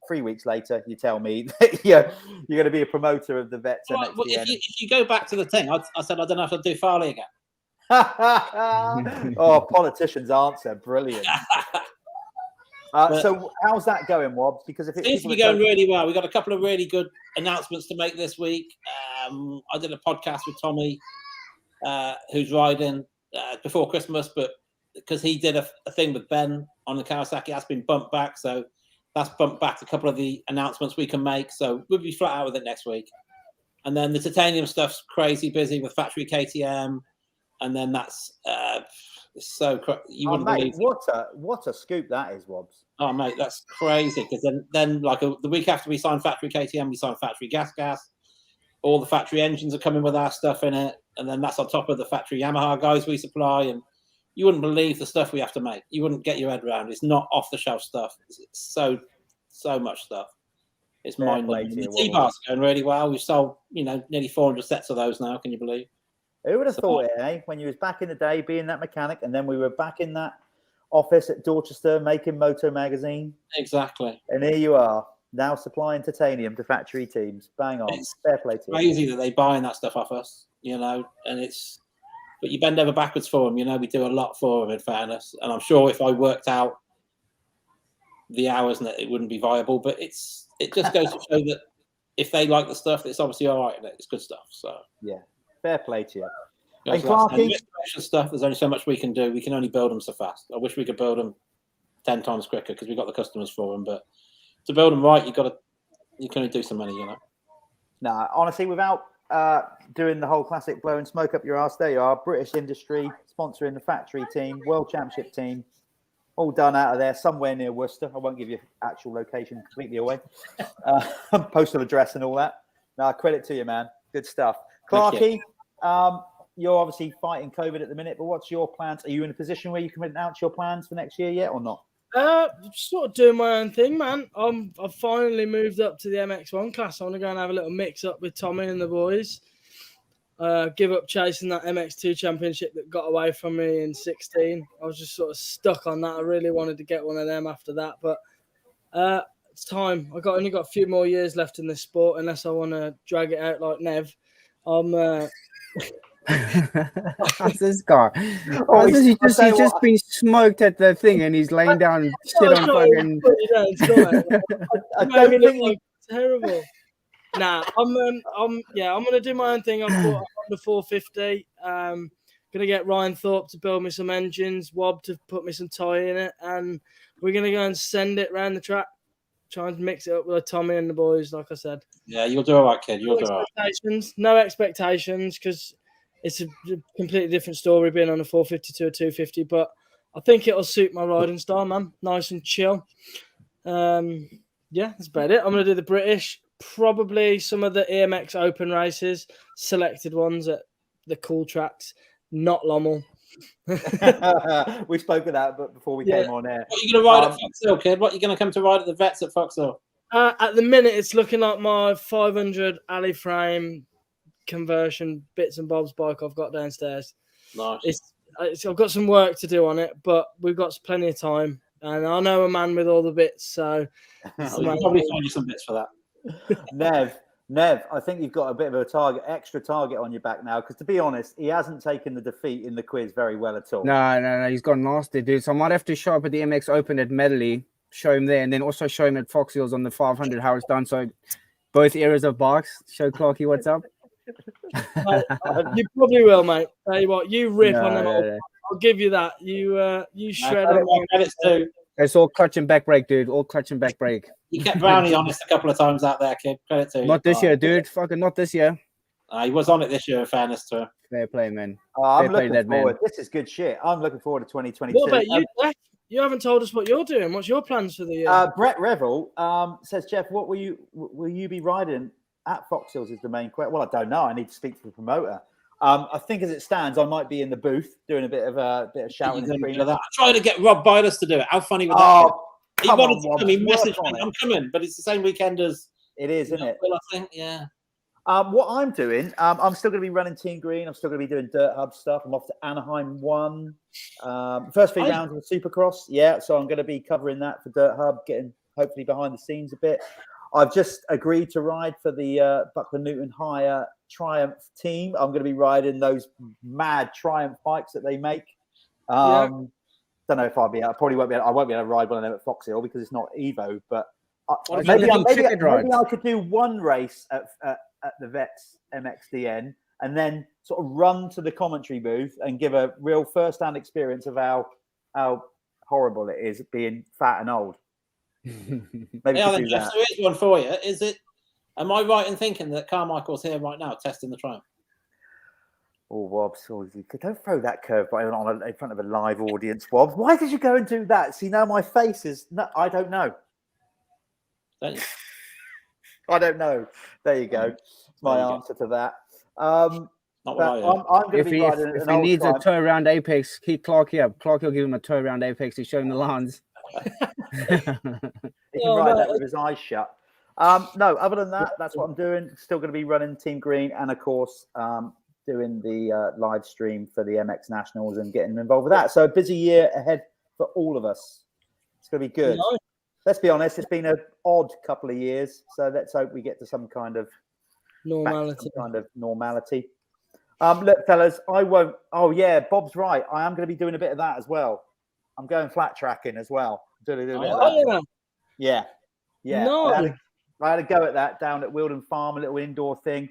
3 weeks later, you tell me that you're going to be a promoter of the vets. Well, if you go back to the thing, I said, I don't know if I'll do Farley again. Oh, politicians' answer. Brilliant. So how's that going, Wobs? Because if it seems to be going really well. We've got a couple of really good announcements to make this week. I did a podcast with Tommy, who's riding before Christmas, but because he did a thing with Ben on the Kawasaki, that's been bumped back. So that's bumped back a couple of the announcements we can make. So we'll be flat out with it next week. And then the titanium stuff's crazy busy with factory KTM. And then that's so you wouldn't believe what a scoop that is, Wobs. Oh mate, that's crazy. Because then like the week after we signed factory KTM, we signed factory gas. All the factory engines are coming with our stuff in it, and then that's on top of the factory Yamaha guys we supply. And you wouldn't believe the stuff we have to make. You wouldn't get your head around. It's not off the shelf stuff. It's so much stuff. It's mind-blowing. The T-bars are going really well. We've sold nearly 400 sets of those now. Can you believe? Who would have thought it, eh? When you was back in the day being that mechanic, and then we were back in that office at Dorchester making Moto magazine. Exactly. And here you are, now supplying titanium to factory teams. Bang on. It's fair play to you. Crazy that they buying that stuff off us, and it's, but you bend over backwards for them. We do a lot for them, in fairness. And I'm sure if I worked out the hours, it wouldn't be viable. But it just goes to show that if they like the stuff, it's obviously all right. It's good stuff. So yeah. Fair play to you. And Clarke, stuff, there's only so much we can do. We can only build them so fast. I wish we could build them 10 times quicker because we've got the customers for them. But to build them right, you can only do so many, Nah, honestly, without doing the whole classic blow and smoke up your ass, there you are. British industry sponsoring the factory team, World Championship team, all done out of there, somewhere near Worcester. I won't give you actual location completely away. Postal address and all that. Nah, credit to you, man. Good stuff. Clarke, you're obviously fighting COVID at the minute, but what's your plans? Are you in a position where you can announce your plans for next year yet or not? Sort of doing my own thing, man. I've finally moved up to the MX1 class. I want to go and have a little mix up with Tommy and the boys. Give up chasing that MX2 championship that got away from me in 16. I was just sort of stuck on that. I really wanted to get one of them after that, but it's time. Only got a few more years left in this sport unless I want to drag it out like Nev. What's this guy? He's just been smoked at the thing and he's laying down shit on fucking. I don't think terrible. Nah, I'm gonna do my own thing. I've bought on the 450. Gonna get Ryan Thorpe to build me some engines, Wob to put me some tie in it, and we're gonna go and send it around the track. Try and mix it up with Tommy and the boys, like I said. Yeah, you'll do all right, kid. You'll do all right. No expectations, because it's a completely different story being on a 450 to a 250. But I think it'll suit my riding style, man. Nice and chill. Yeah, that's about it. I'm gonna do the British, probably some of the EMX Open races, selected ones at the cool tracks. Not Lommel. We spoke of that, but before we came on air. What are you going to ride at Foxhill, kid? What are you going to come to ride at the vets at Foxhill? At the minute, it's looking like my 500 alley frame conversion bits and bobs bike I've got downstairs. Nice. I've got some work to do on it, but we've got plenty of time. And I know a man with all the bits, so we'll probably find you some bits for that. Nev, I think you've got a bit of a extra target on your back now, because to be honest, he hasn't taken the defeat in the quiz very well at all. No, he's gone nasty, dude. So I might have to show up at the MX Open at Medley, show him there, and then also show him at Fox Hills on the 500 how it's done. So both eras of bikes. Show Clarky what's up. You probably will, mate. Tell you what, you rip on them. I'll give you that. You shred them. It's all clutch and back brake, dude. All clutch and back brake. You kept Brownie honest a couple of times out there, kid. Credit to you. Not this year, dude. Fucking not this year. He was on it this year, in fairness to him. Fair play, man. I'm looking forward. This is good shit. I'm looking forward to 2022. What about you, Jeff? You haven't told us what you're doing. What's your plans for the year? Brett Revel says, Jeff, what will you be riding at Fox Hills is the main question. Well, I don't know. I need to speak to the promoter. I think as it stands, I might be in the booth doing a bit of shouting and screaming. I'm trying to get Rob Bylas to do it. How funny would that be? He wanted to come. He messaged me, I'm coming, but it's the same weekend as it is, isn't it? I think, yeah. What I'm doing, I'm still going to be running Team Green. I'm still going to be doing Dirt Hub stuff. I'm off to Anaheim 1. First 3 rounds of Supercross. Yeah, so I'm going to be covering that for Dirt Hub, getting hopefully behind the scenes a bit. I've just agreed to ride for the Buckler Newton Hire Triumph team. I'm going to be riding those mad Triumph bikes that they make. Don't know if I'll be able. I probably won't be able. I won't be able to ride one of them at Fox Hill because it's not Evo. But maybe I could do one race at the Vets MXDN and then sort of run to the commentary booth and give a real first-hand experience of how horrible it is being fat and old. Maybe then, Jeff, there is one for you. Is it? Am I right in thinking that Carmichael's here right now testing the Triumph? Oh, Wobs, don't throw that curveball on in front of a live audience, Wobs. Why did you go and do that? See, now my face is... No, I don't know. Don't you? I don't know. There you go. That's my answer to that. I'm going to be riding if he needs a tow around Apex, keep Clarky up. Clarky will give him a tow around Apex to show him the lines. He can ride that with his eyes shut. No, other than that, that's what I'm doing. Still going to be running Team Green and, of course, doing the live stream for the MX Nationals and getting involved with that. So a busy year ahead for all of us. It's going to be good. No. Let's be honest, it's been an odd couple of years. So let's hope we get to some kind of normality. Look, fellas, I won't. Oh, yeah, Bob's right. I am going to be doing a bit of that as well. I'm going flat tracking as well. Yeah. No. I had a go at that down at Wilden Farm, a little indoor thing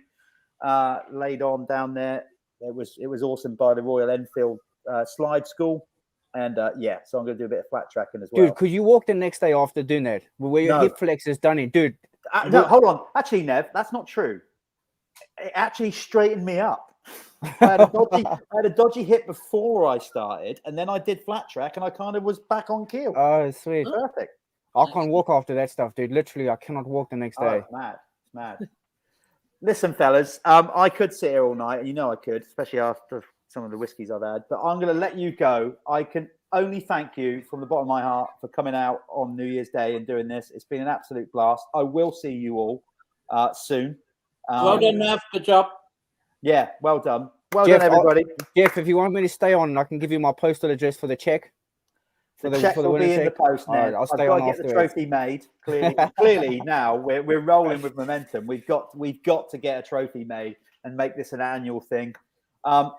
laid on down there. It was awesome by the Royal Enfield slide school. And so I'm going to do a bit of flat tracking as well. Dude, could you walk the next day after doing that? Where your hip flex is done in? Dude. No, hold on. Actually, Nev, that's not true. It actually straightened me up. I had a dodgy hip before I started, and then I did flat track, and I kind of was back on keel. Oh, sweet. Perfect. I can't walk after that stuff, dude. Literally, I cannot walk the next day. It's mad. Listen, fellas, I could sit here all night, and you know I could, especially after some of the whiskeys I've had, but I'm going to let you go. I can only thank you from the bottom of my heart for coming out on New Year's Day and doing this. It's been an absolute blast. I will see you all soon. Well done, Nav. Good job. Yeah, well done. Well done, everybody. Jeff, if you want me to stay on, I can give you my postal address for the check. The check will be in the post now. Right, I'll stay on after. Get the trophy made. Clearly, now we're rolling with momentum. We've got to get a trophy made and make this an annual thing.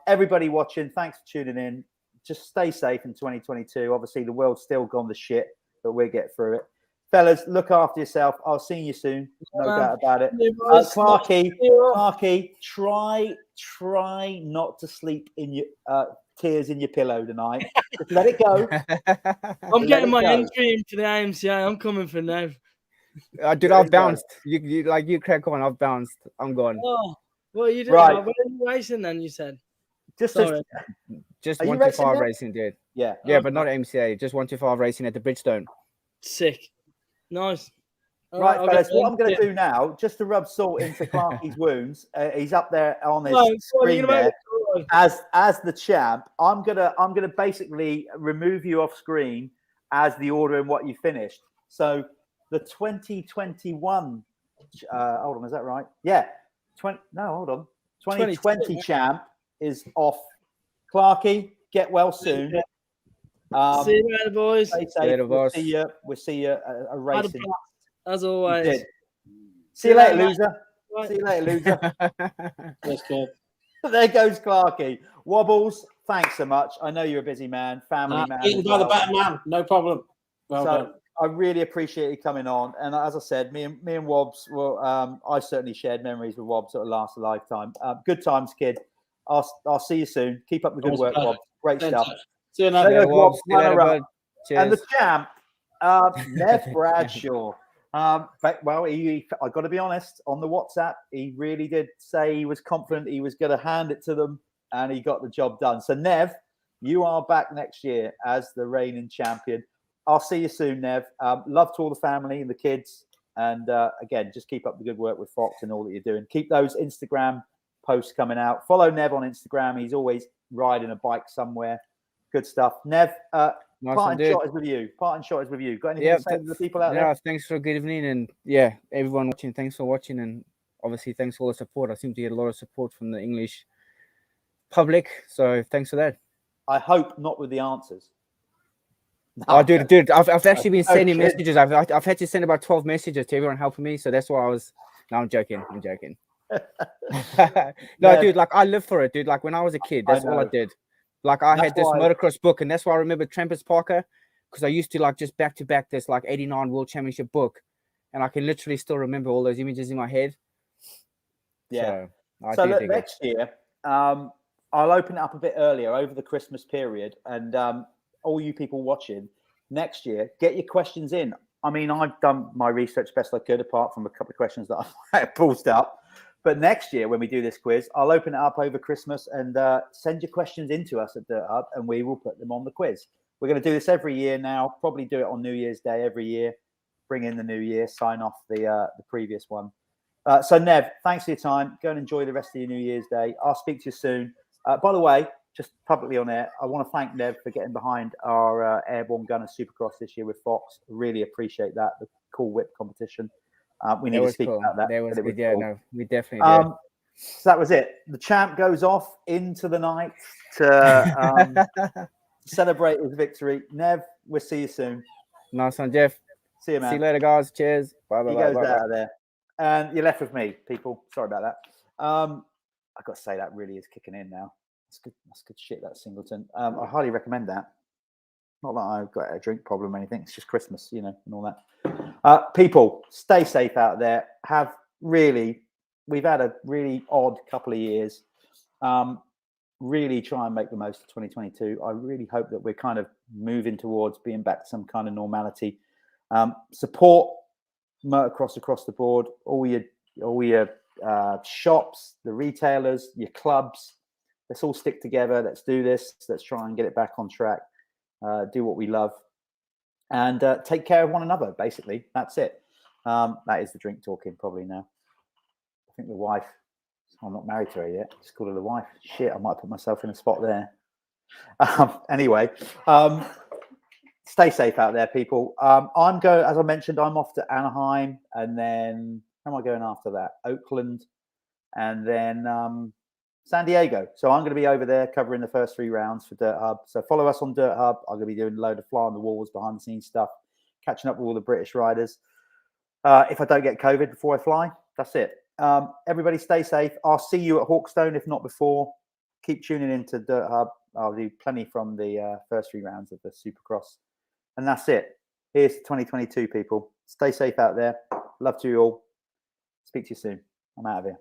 Everybody watching, thanks for tuning in. Just stay safe in 2022. Obviously, the world's still gone to shit, but we'll get through it. fellas, look after yourself. I'll see you soon. No doubt about it. Clarky, try not to sleep in your tears in your pillow tonight. Just let it go. I'm getting my entry into the AMCA. I'm coming for now. Dude, I've bounced. You crack on. I've bounced. I'm gone. Oh, what are you doing? Right. Where are you racing then? You said just 125 racing, dude. Yeah, but not MCA. Just 125 racing at the Bridgestone. Sick, nice. Right, fellas, what I'm going to do now, just to rub salt into Clarky's wounds, he's up there on his screen there as the champ. I'm gonna basically remove you off screen as the order in what you finished. So the 2021, hold on, is that right? Yeah, 2020 champ is off. Clarky, get well soon. See you later, boys. We'll see you a racing. As always. See you later, loser. Right. See you later, loser. That's good. There goes Clarky. Wobbles, thanks so much. I know you're a busy man, family man. Eaten by the better man, no problem. Well done. I really appreciate you coming on. And as I said, me and Wobs, I certainly shared memories with Wobs that will last a lifetime. Good times, kid. I'll see you soon. Keep up the good work, Wobs. Great stuff. See you later, Wobs. And the champ, Nev Bradshaw. Well, I got to be honest, on the WhatsApp, he really did say he was confident he was going to hand it to them, and he got the job done. So, Nev, you are back next year as the reigning champion. I'll see you soon, Nev. Love to all the family and the kids. And again, just keep up the good work with Fox and all that you're doing. Keep those Instagram posts coming out. Follow Nev on Instagram. He's always riding a bike somewhere. Good stuff. Nev, parting shot is with you. Got anything to say to the people out there? Thanks for a good evening. And everyone watching, thanks for watching. And obviously, thanks for all the support. I seem to get a lot of support from the English public. So thanks for that. I hope not with the answers. No, dude, I've actually been sending messages. I've had to send about 12 messages to everyone helping me. So that's why I was. No, I'm joking. No, dude, like I lived for it, dude. Like when I was a kid, that's all I did. Like I had this motocross book, and that's why I remember Trampers Parker, because I used to like just back to back this like 89 World Championship book, and I can literally still remember all those images in my head. Yeah. So look, next year, I'll open it up a bit earlier over the Christmas period, and all you people watching next year, get your questions in. I mean, I've done my research best I could, apart from a couple of questions that I pulled up. But next year, when we do this quiz, I'll open it up over Christmas and send your questions into us at Dirt Hub, and we will put them on the quiz. We're going to do this every year now, probably do it on New Year's Day every year, bring in the new year, sign off the previous one. So, Nev, thanks for your time. Go and enjoy the rest of your New Year's Day. I'll speak to you soon. By the way, just publicly on air, I want to thank Nev for getting behind our Airborne Gunner Supercross this year with Fox. Really appreciate that, the cool whip competition. We need to speak about that. That was good. Yeah, no, we definitely did. So that was it. The champ goes off into the night to celebrate his victory. Nev, we'll see you soon. Nice one, Jeff. See you, man. See you later, guys. Cheers. Bye. He goes out of there. And you're left with me, people. Sorry about that. I've got to say, that really is kicking in now. That's good shit, that Singleton. I highly recommend that. Not that I've got a drink problem or anything. It's just Christmas, and all that. People, stay safe out there. We've had a really odd couple of years. Really try and make the most of 2022. I really hope that we're kind of moving towards being back to some kind of normality. Support motocross across the board. All your shops, the retailers, your clubs. Let's all stick together. Let's do this. Let's try and get it back on track. Do what we love. And take care of one another, basically. That's it. That is the drink talking probably now. I think the wife, I'm not married to her yet. Just called her the wife. Shit, I might put myself in a spot there. Anyway, stay safe out there, people. I'm going, as I mentioned, I'm off to Anaheim, and then where am I going after that? Oakland, and then San Diego. So I'm going to be over there covering the first 3 rounds for Dirt Hub. So follow us on Dirt Hub. I'm going to be doing a load of fly on the walls, behind the scenes stuff, catching up with all the British riders. If I don't get COVID before I fly, that's it. Everybody stay safe. I'll see you at Hawkstone, if not before. Keep tuning into Dirt Hub. I'll do plenty from the first 3 rounds of the Supercross. And that's it. Here's 2022, people. Stay safe out there. Love to you all. Speak to you soon. I'm out of here.